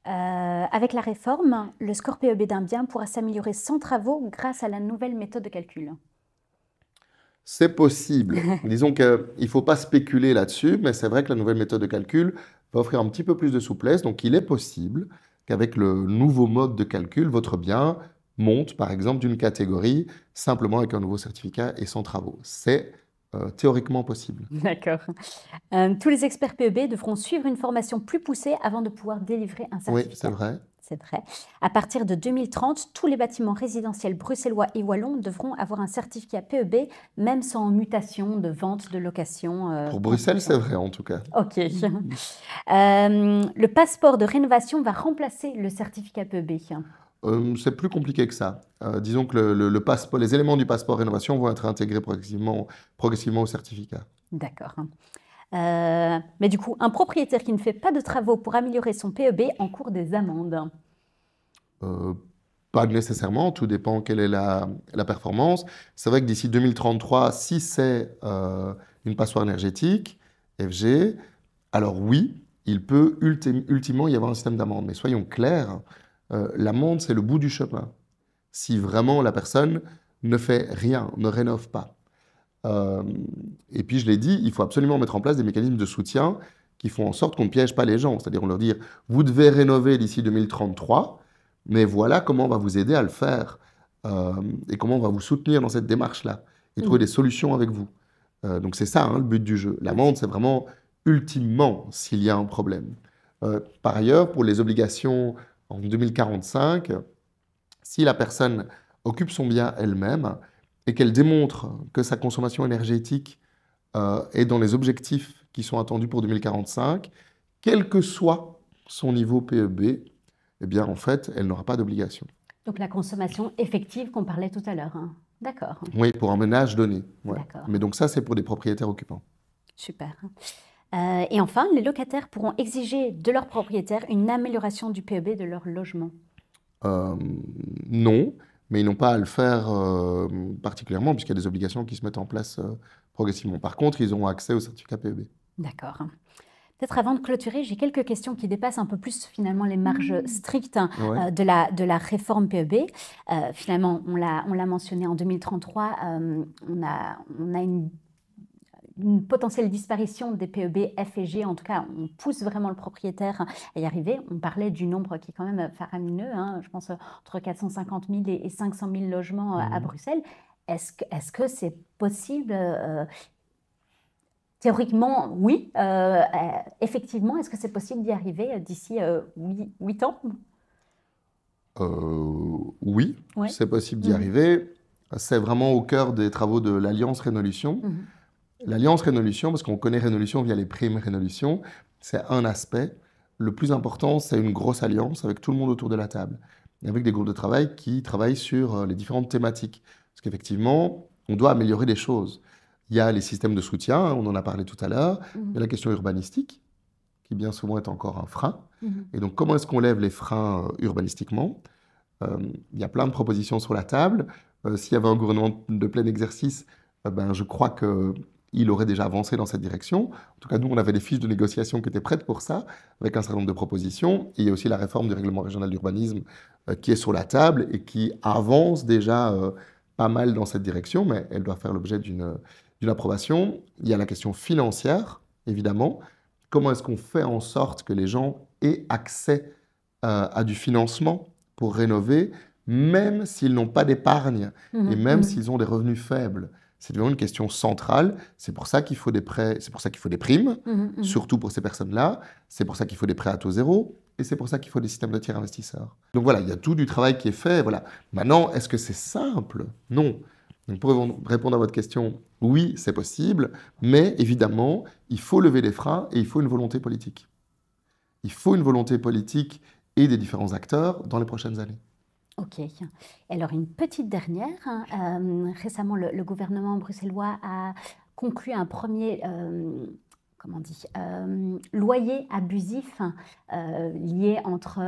Avec la réforme, le score PEB d'un bien pourra s'améliorer sans travaux grâce à la nouvelle méthode de calcul. C'est possible. Disons qu'il ne faut pas spéculer là-dessus, mais c'est vrai que la nouvelle méthode de calcul va offrir un petit peu plus de souplesse. Donc, il est possible qu'avec le nouveau mode de calcul, votre bien monte, par exemple, d'une catégorie simplement avec un nouveau certificat et sans travaux. C'est théoriquement possible. D'accord. Tous les experts PEB devront suivre une formation plus poussée avant de pouvoir délivrer un Oui, certificat. c'est vrai. C'est vrai. À partir de 2030, tous les bâtiments résidentiels bruxellois et wallons devront avoir un certificat PEB, même sans mutation de vente, de location. Pour Bruxelles, c'est vrai en tout cas. Ok. Le passeport de rénovation va remplacer le certificat PEB. C'est plus compliqué que ça. Disons que le passeport, les éléments du passeport rénovation vont être intégrés progressivement au certificat. D'accord. Mais du coup, un propriétaire qui ne fait pas de travaux pour améliorer son PEB encourt des amendes. Pas nécessairement, tout dépend quelle est la performance. C'est vrai que d'ici 2033, si c'est une passoire énergétique, FG, alors oui, il peut ultimement y avoir un système d'amende. Mais soyons clairs, l'amende, c'est le bout du chemin. Si vraiment la personne ne fait rien, ne rénove pas. Et puis, je l'ai dit, il faut absolument mettre en place des mécanismes de soutien qui font en sorte qu'on ne piège pas les gens. C'est-à-dire, on leur dit, vous devez rénover d'ici 2033, mais voilà comment on va vous aider à le faire et comment on va vous soutenir dans cette démarche-là et trouver des solutions avec vous. Donc, c'est ça, hein, le but du jeu. L'amende, c'est vraiment ultimement s'il y a un problème. Par ailleurs, pour les obligations en 2045, si la personne occupe son bien elle-même et qu'elle démontre que sa consommation énergétique est dans les objectifs qui sont attendus pour 2045, quel que soit son niveau PEB, eh bien, en fait, elle n'aura pas d'obligation. Donc, la consommation effective qu'on parlait tout à l'heure. Hein. D'accord. Oui, pour un ménage donné. Ouais. D'accord. Mais donc ça, c'est pour des propriétaires occupants. Super. Et enfin, les locataires pourront exiger de leurs propriétaires une amélioration du PEB de leur logement. Non, mais ils n'ont pas à le faire particulièrement puisqu'il y a des obligations qui se mettent en place progressivement. Par contre, ils auront accès au certificat PEB. D'accord. Peut-être avant de clôturer, j'ai quelques questions qui dépassent un peu plus finalement les marges strictes Ouais. de la réforme PEB. Finalement, on l'a mentionné en 2033, on a une potentielle disparition des PEB F et G. En tout cas, on pousse vraiment le propriétaire à y arriver. On parlait du nombre qui est quand même faramineux, hein, je pense entre 450 000 et 500 000 logements à Bruxelles. Est-ce que c'est possible Théoriquement, oui. Effectivement, est-ce que c'est possible d'y arriver d'ici 8 ans? Oui, Ouais. c'est possible d'y arriver. C'est vraiment au cœur des travaux de l'Alliance Rénolution. L'Alliance Rénolution, parce qu'on connaît Rénolution via les primes Rénolution, c'est un aspect. Le plus important, c'est une grosse alliance avec tout le monde autour de la table, avec des groupes de travail qui travaillent sur les différentes thématiques. Parce qu'effectivement, on doit améliorer des choses. Il y a les systèmes de soutien, hein, on en a parlé tout à l'heure. Il y a la question urbanistique, qui bien souvent est encore un frein. Et donc, comment est-ce qu'on lève les freins urbanistiquement? Il y a plein de propositions sur la table. S'il y avait un gouvernement de plein exercice, ben, je crois qu'il aurait déjà avancé dans cette direction. En tout cas, nous, on avait des fiches de négociation qui étaient prêtes pour ça, avec un certain nombre de propositions. Et il y a aussi la réforme du règlement régional d'urbanisme qui est sur la table et qui avance déjà pas mal dans cette direction, mais elle doit faire l'objet d'une approbation. Il y a la question financière, évidemment. Comment est-ce qu'on fait en sorte que les gens aient accès à du financement pour rénover, même s'ils n'ont pas d'épargne et même s'ils ont des revenus faibles? C'est vraiment une question centrale. C'est pour ça qu'il faut des prêts, c'est pour ça qu'il faut des primes, surtout pour ces personnes-là. C'est pour ça qu'il faut des prêts à taux zéro et c'est pour ça qu'il faut des systèmes de tiers investisseurs. Donc voilà, il y a tout du travail qui est fait. Voilà. Maintenant, est-ce que c'est simple? Non. Donc pour répondre à votre question, oui, c'est possible, mais évidemment, il faut lever les freins et il faut une volonté politique. Il faut une volonté politique et des différents acteurs dans les prochaines années. Ok. Alors, une petite dernière. Récemment, le gouvernement bruxellois a conclu un premier comment on dit, loyer abusif lié entre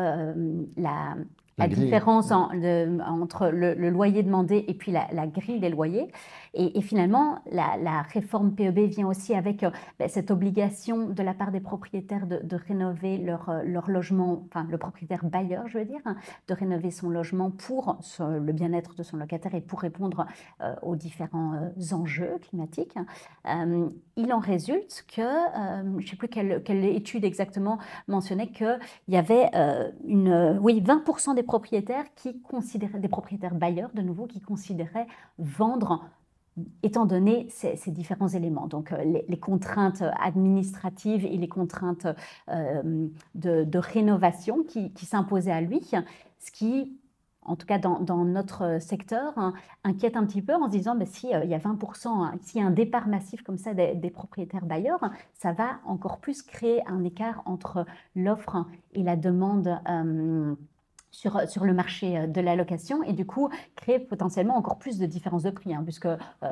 la différence entre le loyer demandé et puis la grille des loyers. Et finalement, la réforme PEB vient aussi avec cette obligation de la part des propriétaires de rénover leur logement, enfin le propriétaire bailleur, je veux dire, de rénover son logement pour le bien-être de son locataire et pour répondre aux différents enjeux climatiques. Il en résulte que, je ne sais plus quelle étude exactement mentionnait qu'il y avait 20% des propriétaires des propriétaires bailleurs, de nouveau, qui considéraient vendre, étant donné ces différents éléments. Donc, les contraintes administratives et les contraintes de rénovation qui s'imposaient à lui, ce qui, en tout cas dans notre secteur, inquiète un petit peu en se disant, si il y a 20%, s'il y a un départ massif comme ça des propriétaires bailleurs, ça va encore plus créer un écart entre l'offre et la demande sur le marché de la location et du coup créer potentiellement encore plus de différences de prix, puisque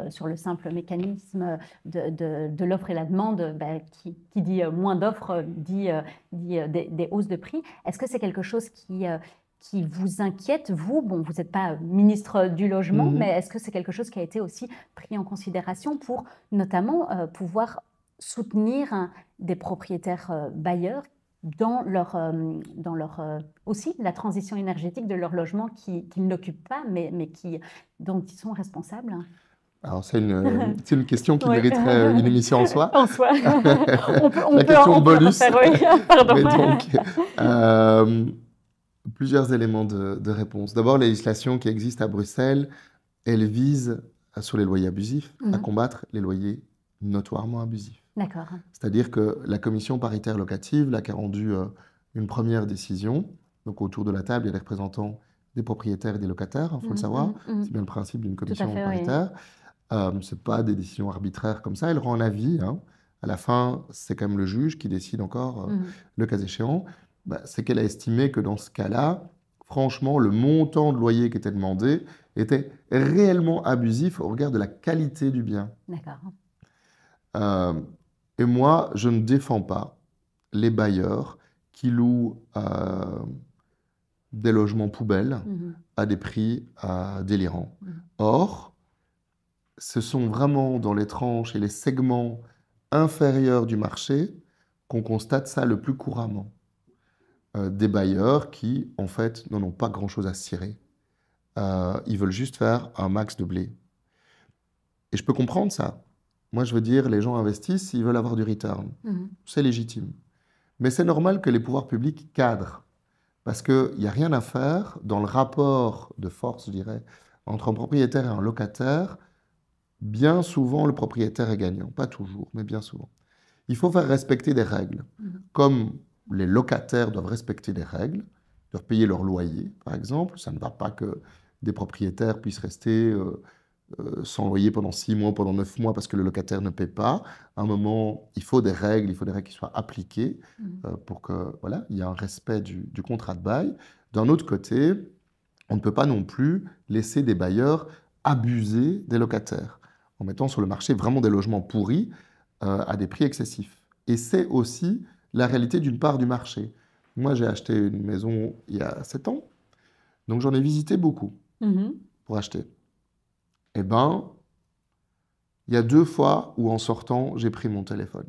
sur le simple mécanisme de l'offre et la demande, qui dit moins d'offres dit des hausses de prix. Est-ce que c'est quelque chose qui vous inquiète, vous? Bon, vous n'êtes pas ministre du logement, mais est-ce que c'est quelque chose qui a été aussi pris en considération pour notamment pouvoir soutenir des propriétaires bailleurs dans leur aussi la transition énergétique de leur logement qu'ils n'occupent pas, mais dont ils sont responsables? Alors, c'est une question qui mériterait une émission en soi. En soi. on peut la question en bonus. Faire, oui. Pardon. Mais donc, plusieurs éléments de réponse. D'abord, la législation qui existe à Bruxelles, elle vise, sur les loyers abusifs, à combattre les loyers notoirement abusifs. D'accord. C'est-à-dire que la commission paritaire locative, là, qui a rendu une première décision, donc autour de la table, il y a les représentants des propriétaires et des locataires, il faut le savoir, c'est bien le principe d'une commission paritaire. Ce n'est pas des décisions arbitraires comme ça, elle rend un avis. À la fin, c'est quand même le juge qui décide encore, le cas échéant. C'est qu'elle a estimé que dans ce cas-là, franchement, le montant de loyer qui était demandé était réellement abusif au regard de la qualité du bien. D'accord. Et moi, je ne défends pas les bailleurs qui louent des logements poubelles à des prix délirants. Or, ce sont vraiment dans les tranches et les segments inférieurs du marché qu'on constate ça le plus couramment. Des bailleurs qui, en fait, n'en ont pas grand-chose à cirer. Ils veulent juste faire un max de blé. Et je peux comprendre ça. Moi, je veux dire, les gens investissent s'ils veulent avoir du return. C'est légitime. Mais c'est normal que les pouvoirs publics cadrent. Parce qu'il n'y a rien à faire dans le rapport de force, je dirais, entre un propriétaire et un locataire. Bien souvent, le propriétaire est gagnant. Pas toujours, mais bien souvent. Il faut faire respecter des règles. Comme les locataires doivent respecter des règles, doivent payer leur loyer, par exemple. Ça ne va pas que des propriétaires puissent rester sans loyer pendant 6 mois, pendant 9 mois, parce que le locataire ne paie pas. À un moment, il faut des règles qui soient appliquées pour que, voilà, il y ait un respect du contrat de bail. D'un autre côté, on ne peut pas non plus laisser des bailleurs abuser des locataires en mettant sur le marché vraiment des logements pourris à des prix excessifs. Et c'est aussi la réalité d'une part du marché. Moi, j'ai acheté une maison il y a 7 ans, donc j'en ai visité beaucoup pour acheter. Eh bien, il y a 2 fois où en sortant, j'ai pris mon téléphone.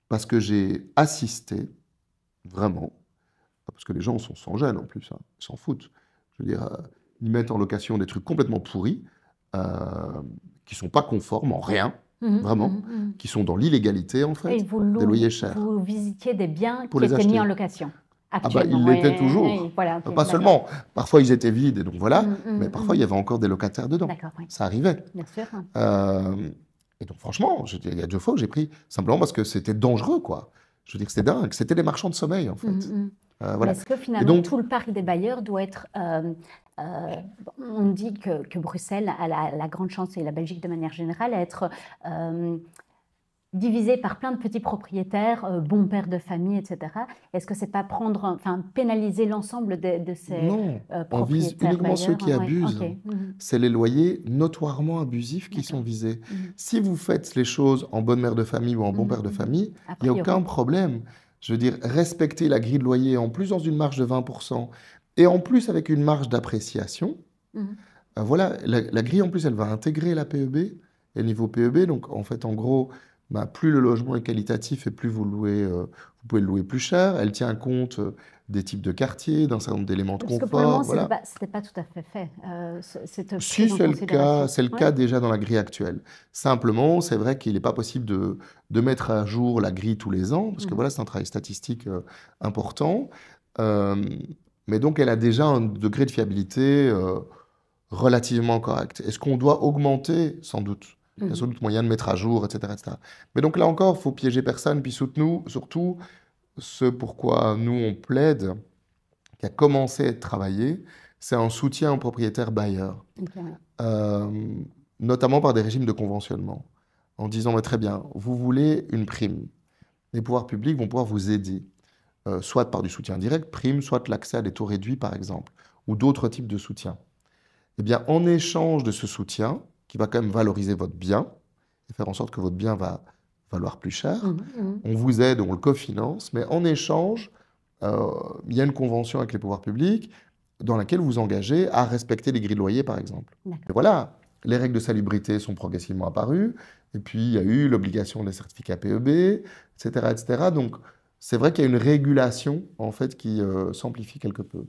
Parce que j'ai assisté, vraiment, parce que les gens sont sans gêne en plus, ils s'en foutent. Je veux dire, ils mettent en location des trucs complètement pourris, qui ne sont pas conformes en rien, vraiment, qui sont dans l'illégalité en fait, des loyers chers. Vous visitiez des biens qui étaient mis en location ils l'étaient toujours. Voilà, pas seulement. Parfois, ils étaient vides, et donc voilà. Mais parfois, il y avait encore des locataires dedans. Ça arrivait. Bien sûr. Et donc, franchement, il y a 2 fois que j'ai pris, simplement parce que c'était dangereux, quoi. Je veux dire que c'était dingue. C'était des marchands de sommeil, en fait. Voilà. Est-ce que finalement, donc, tout le parc des bailleurs doit être... on dit que Bruxelles a la grande chance, et la Belgique de manière générale, à être divisé par plein de petits propriétaires, bons pères de famille, etc. Est-ce que c'est pas pénaliser l'ensemble de ces propriétaires? On vise uniquement ceux qui abusent. C'est les loyers notoirement abusifs qui sont visés. Si vous faites les choses en bonne mère de famille ou en bon père de famille, il n'y a aucun problème. Je veux dire, respecter la grille de loyer, en plus dans une marge de 20%, et en plus avec une marge d'appréciation. Voilà, la grille, en plus, elle va intégrer la PEB, et le niveau PEB, donc en fait, en gros... plus le logement est qualitatif et plus vous pouvez le louer plus cher. Elle tient compte des types de quartiers, d'un certain nombre d'éléments de confort. Parce que pour le moment, ce n'était pas tout à fait fait. Si, c'est le cas. C'est le cas déjà dans la grille actuelle. Simplement, c'est vrai qu'il n'est pas possible de mettre à jour la grille tous les ans, parce que voilà, c'est un travail statistique important. mais donc elle a déjà un degré de fiabilité relativement correct. Est-ce qu'on doit augmenter? Sans doute. Il y a sans doute moyen de mettre à jour, etc., etc. Mais donc là encore, il faut piéger personne, puis surtout, ce pourquoi nous on plaide, qui a commencé à être travaillé, c'est un soutien aux propriétaires bailleurs, notamment par des régimes de conventionnement, en disant, mais très bien, vous voulez une prime. Les pouvoirs publics vont pouvoir vous aider, soit par du soutien direct, prime, soit l'accès à des taux réduits, par exemple, ou d'autres types de soutien. Eh bien, en échange de ce soutien, qui va quand même valoriser votre bien, et faire en sorte que votre bien va valoir plus cher, on vous aide, on le cofinance, mais en échange, il y a une convention avec les pouvoirs publics dans laquelle vous vous engagez à respecter les grilles de loyer, par exemple. Et voilà, les règles de salubrité sont progressivement apparues, et puis il y a eu l'obligation des certificats PEB, etc., etc. Donc, c'est vrai qu'il y a une régulation, en fait, qui s'amplifie quelque peu,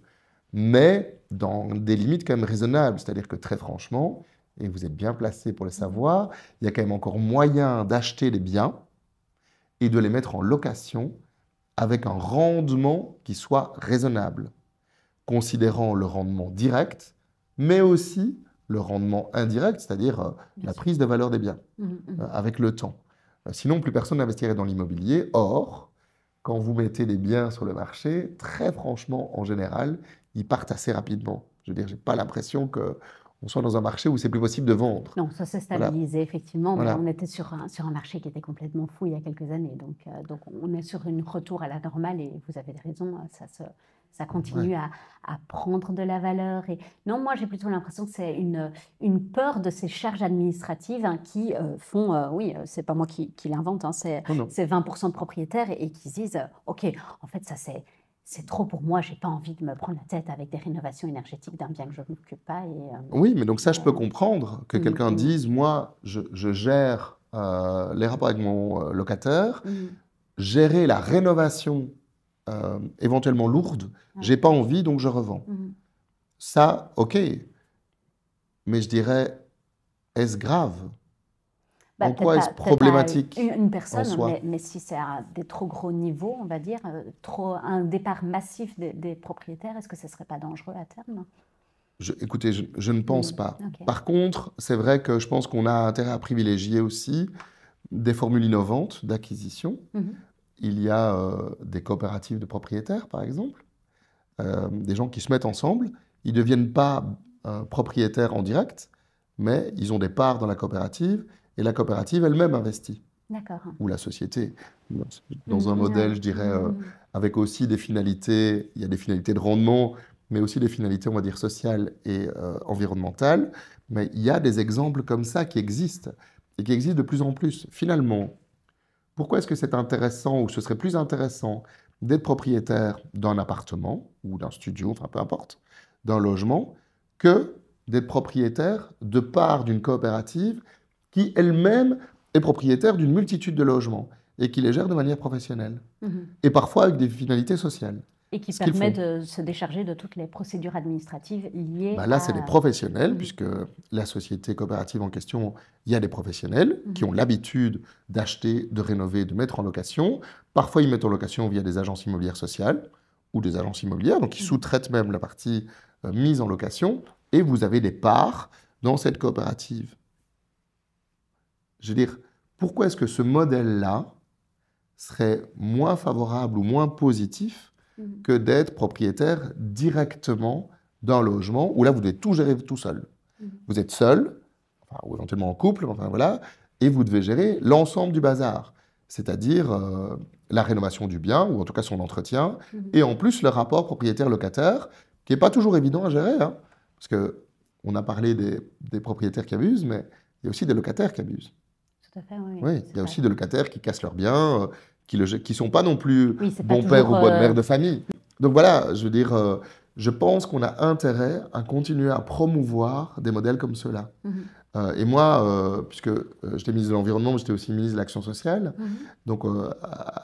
mais dans des limites quand même raisonnables. C'est-à-dire que très franchement, et vous êtes bien placé pour le savoir, il y a quand même encore moyen d'acheter des biens et de les mettre en location avec un rendement qui soit raisonnable, considérant le rendement direct, mais aussi le rendement indirect, c'est-à-dire la prise de valeur des biens avec le temps. Sinon, plus personne n'investirait dans l'immobilier. Or, quand vous mettez des biens sur le marché, très franchement, en général, ils partent assez rapidement. Je veux dire, je n'ai pas l'impression qu'on soit dans un marché où c'est plus possible de vendre. Non, ça s'est stabilisé, effectivement, mais on était sur un marché qui était complètement fou il y a quelques années. Donc on est sur un retour à la normale et vous avez raison, ça continue à prendre de la valeur. Et non, moi j'ai plutôt l'impression que c'est une peur de ces charges administratives qui font, c'est pas moi qui l'invente, c'est 20% de propriétaires et qui se disent, ok, en fait ça c'est trop pour moi, j'ai pas envie de me prendre la tête avec des rénovations énergétiques d'un bien que je ne m'occupe pas. Oui, mais donc ça, je peux comprendre que quelqu'un dise, moi, je gère les rapports avec mon locataire, gérer la rénovation éventuellement lourde, j'ai pas envie, donc je revends. Ça, ok. Mais je dirais, est-ce grave? En quoi est-ce problématique une personne, mais si c'est à des trop gros niveaux, on va dire, un départ massif des propriétaires, est-ce que ce ne serait pas dangereux à terme? Écoutez, je ne pense pas. Par contre, c'est vrai que je pense qu'on a intérêt à privilégier aussi des formules innovantes d'acquisition. Il y a des coopératives de propriétaires, par exemple, des gens qui se mettent ensemble. Ils ne deviennent pas propriétaires en direct, mais ils ont des parts dans la coopérative. Et la coopérative elle-même investit. D'accord. Ou la société. Dans un modèle, je dirais, avec aussi des finalités, il y a des finalités de rendement, mais aussi des finalités, on va dire, sociales et environnementales. Mais il y a des exemples comme ça qui existent, et qui existent de plus en plus. Finalement, pourquoi est-ce que c'est intéressant, ou ce serait plus intéressant, d'être propriétaire d'un appartement, ou d'un studio, enfin peu importe, d'un logement, que d'être propriétaire de part d'une coopérative qui elle-même est propriétaire d'une multitude de logements et qui les gère de manière professionnelle. Et parfois avec des finalités sociales. Et qui permet de se décharger de toutes les procédures administratives liées là, c'est des professionnels, puisque la société coopérative en question, il y a des professionnels qui ont l'habitude d'acheter, de rénover, de mettre en location. Parfois, ils mettent en location via des agences immobilières sociales ou des agences immobilières, donc ils sous-traitent même la partie mise en location, et vous avez des parts dans cette coopérative. Je veux dire, pourquoi est-ce que ce modèle-là serait moins favorable ou moins positif que d'être propriétaire directement d'un logement où là, vous devez tout gérer tout seul. Vous êtes seul, ou éventuellement en couple, voilà, et vous devez gérer l'ensemble du bazar, c'est-à-dire la rénovation du bien, ou en tout cas son entretien, et en plus le rapport propriétaire-locataire, qui n'est pas toujours évident à gérer, parce qu'on a parlé des propriétaires qui abusent, mais il y a aussi des locataires qui abusent. Tout à fait, oui. Oui, il y a aussi des locataires qui cassent leurs biens, qui ne sont pas non plus bons pères ou bonnes mères de famille. Donc voilà, je veux dire, je pense qu'on a intérêt à continuer à promouvoir des modèles comme ceux-là. Et moi, puisque j'étais ministre de l'Environnement, mais j'étais aussi ministre de l'Action sociale, donc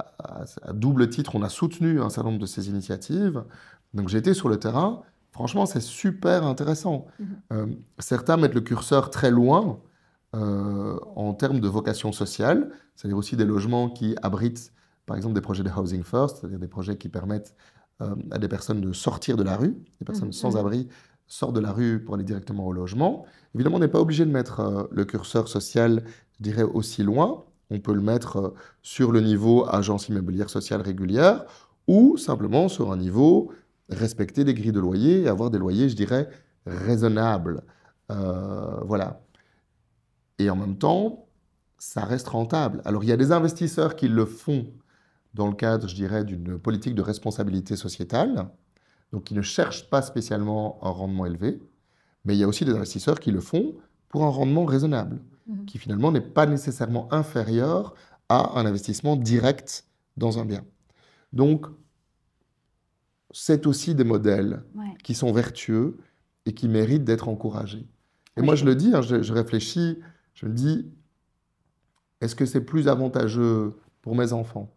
à double titre, on a soutenu un certain nombre de ces initiatives. Donc j'ai été sur le terrain. Franchement, c'est super intéressant. Certains mettent le curseur très loin, en termes de vocation sociale, c'est-à-dire aussi des logements qui abritent, par exemple, des projets de Housing First, c'est-à-dire des projets qui permettent à des personnes de sortir de la rue, des personnes sans abri sortent de la rue pour aller directement au logement. Évidemment, on n'est pas obligé de mettre le curseur social, je dirais, aussi loin. On peut le mettre sur le niveau agence immobilière sociale régulière ou simplement sur un niveau respecter des grilles de loyer et avoir des loyers, je dirais, raisonnables. Voilà. Et en même temps, ça reste rentable. Alors, il y a des investisseurs qui le font dans le cadre, je dirais, d'une politique de responsabilité sociétale, donc qui ne cherchent pas spécialement un rendement élevé, mais il y a aussi des investisseurs qui le font pour un rendement raisonnable, qui finalement n'est pas nécessairement inférieur à un investissement direct dans un bien. Donc, c'est aussi des modèles qui sont vertueux et qui méritent d'être encouragés. Et moi, je le dis, hein, je réfléchis, je me dis, est-ce que c'est plus avantageux pour mes enfants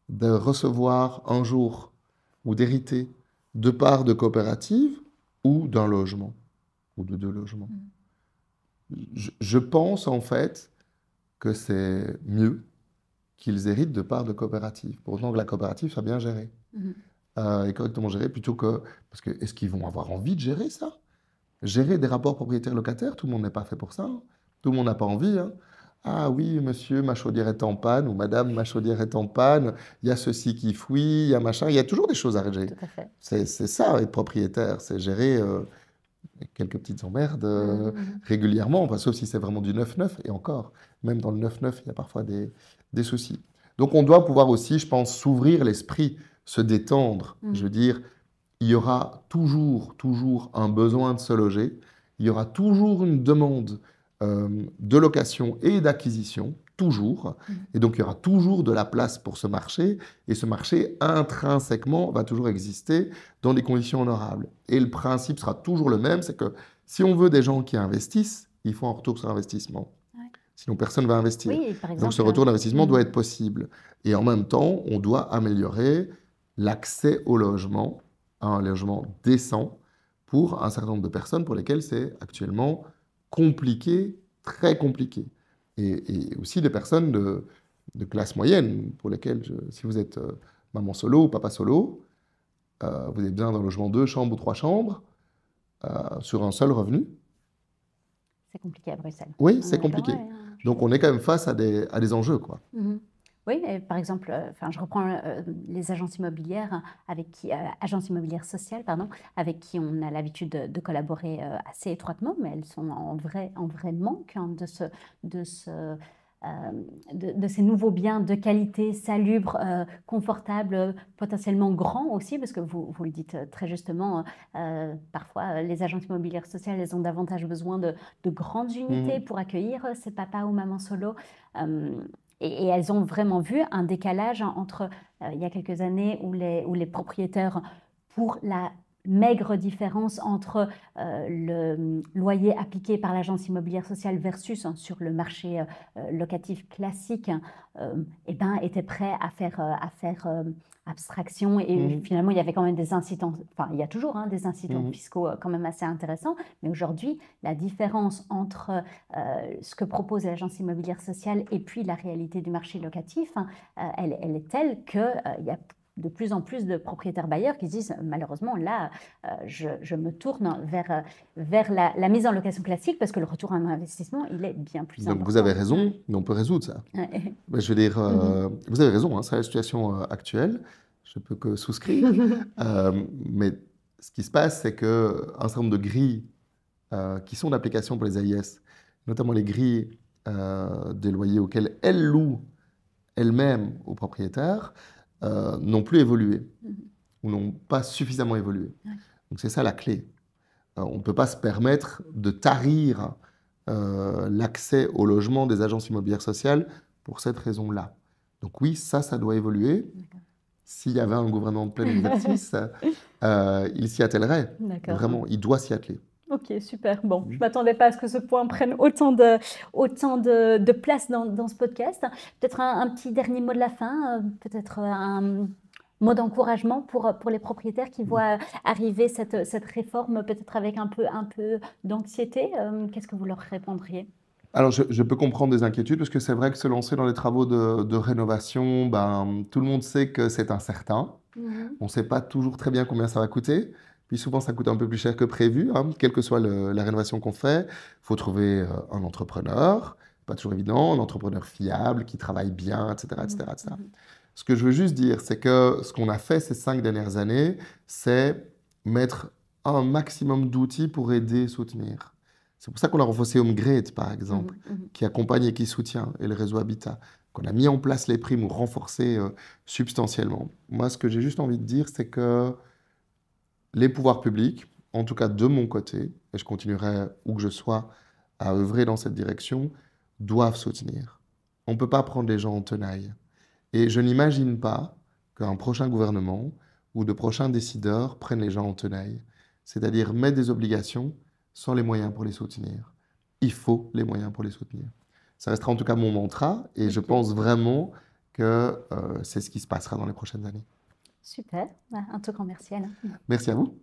de recevoir un jour ou d'hériter de parts de coopératives ou d'un logement ou de 2 logements? Je pense en fait que c'est mieux qu'ils héritent de parts de coopératives, pour autant que la coopérative soit bien gérée et correctement gérée, plutôt que... Parce que est-ce qu'ils vont avoir envie de gérer ça? Gérer des rapports propriétaires-locataires, tout le monde n'est pas fait pour ça. Hein. Tout le monde n'a pas envie. Hein. Ah oui, monsieur, ma chaudière est en panne, ou madame, ma chaudière est en panne, il y a ceci qui fouille, il y a machin, il y a toujours des choses à gérer. Tout à fait. C'est ça, être propriétaire, c'est gérer quelques petites emmerdes régulièrement, enfin, sauf si c'est vraiment du 9-9, et encore, même dans le 9-9, il y a parfois des soucis. Donc on doit pouvoir aussi, je pense, s'ouvrir l'esprit, se détendre. Je veux dire, il y aura toujours un besoin de se loger, il y aura toujours une demande de location et d'acquisition, toujours. Et donc, il y aura toujours de la place pour ce marché. Et ce marché, intrinsèquement, va toujours exister dans des conditions honorables. Et le principe sera toujours le même, c'est que si on veut des gens qui investissent, il faut un retour sur investissement. Sinon, personne ne va investir. Oui, par exemple, donc, ce retour d'investissement doit être possible. Et en même temps, on doit améliorer l'accès au logement, à un logement décent, pour un certain nombre de personnes pour lesquelles c'est actuellement compliqué, très compliqué. Et aussi des personnes de classe moyenne, pour lesquelles, si vous êtes maman solo ou papa solo, vous avez besoin d'un logement 2 chambres ou 3 chambres, sur un seul revenu. C'est compliqué à Bruxelles. Oui, c'est compliqué. Donc on est quand même face à des enjeux, quoi. Oui, et par exemple, je reprends les agences immobilières agences immobilières sociales, pardon, avec qui on a l'habitude de collaborer assez étroitement, mais elles sont en vrai manque hein, de ces nouveaux biens de qualité, salubres, confortables, potentiellement grands aussi, parce que vous le dites très justement, parfois les agences immobilières sociales, elles ont davantage besoin de grandes unités pour accueillir ces papas ou mamans solo. Et elles ont vraiment vu un décalage entre, il y a quelques années, où les propriétaires, pour la maigre différence entre le loyer appliqué par l'agence immobilière sociale versus sur le marché locatif classique, étaient prêts à faire abstraction. Et finalement, il y avait quand même des incitants, enfin, il y a toujours des incitants fiscaux quand même assez intéressants. Mais aujourd'hui, la différence entre ce que propose l'agence immobilière sociale et puis la réalité du marché locatif, elle est telle qu'il y a de plus en plus de propriétaires bailleurs qui disent malheureusement là je me tourne vers la mise en location classique parce que le retour en investissement il est bien plus important. Donc vous avez raison, mais on peut résoudre ça. Je veux dire, vous avez raison, hein, c'est la situation actuelle, je peux que souscrire. Mais ce qui se passe, c'est qu'un certain nombre de grilles qui sont d'application pour les AIS, notamment les grilles des loyers auxquels elles louent elles-mêmes aux propriétaires, n'ont plus évolué ou n'ont pas suffisamment évolué. Donc c'est ça la clé. On ne peut pas se permettre de tarir l'accès au logement des agences immobilières sociales pour cette raison-là. Donc oui, ça doit évoluer. S'il y avait un gouvernement de plein exercice, il s'y attellerait. Vraiment, il doit s'y atteler. Ok, super. Bon, je ne m'attendais pas à ce que ce point prenne autant de place dans ce podcast. Peut-être un petit dernier mot de la fin, peut-être un mot d'encouragement pour les propriétaires qui voient arriver cette réforme, peut-être avec un peu d'anxiété. Qu'est-ce que vous leur répondriez ? Alors, je peux comprendre des inquiétudes, parce que c'est vrai que se lancer dans les travaux de rénovation, tout le monde sait que c'est incertain. On ne sait pas toujours très bien combien ça va coûter. Puis souvent, ça coûte un peu plus cher que prévu, hein, quelle que soit la rénovation qu'on fait. Il faut trouver un entrepreneur, pas toujours évident, un entrepreneur fiable, qui travaille bien, etc., etc., etc. Ce que je veux juste dire, c'est que ce qu'on a fait ces 5 dernières années, c'est mettre un maximum d'outils pour aider et soutenir. C'est pour ça qu'on a renforcé HomeGrade, par exemple, qui accompagne et qui soutient, et le réseau Habitat, qu'on a mis en place les primes ou renforcé substantiellement. Moi, ce que j'ai juste envie de dire, c'est que les pouvoirs publics, en tout cas de mon côté, et je continuerai où que je sois à œuvrer dans cette direction, doivent soutenir. On ne peut pas prendre les gens en tenaille. Et je n'imagine pas qu'un prochain gouvernement ou de prochains décideurs prennent les gens en tenaille. C'est-à-dire mettre des obligations sans les moyens pour les soutenir. Il faut les moyens pour les soutenir. Ça restera en tout cas mon mantra et je pense vraiment que c'est ce qui se passera dans les prochaines années. Super, un tout grand merci Alain. Merci à vous.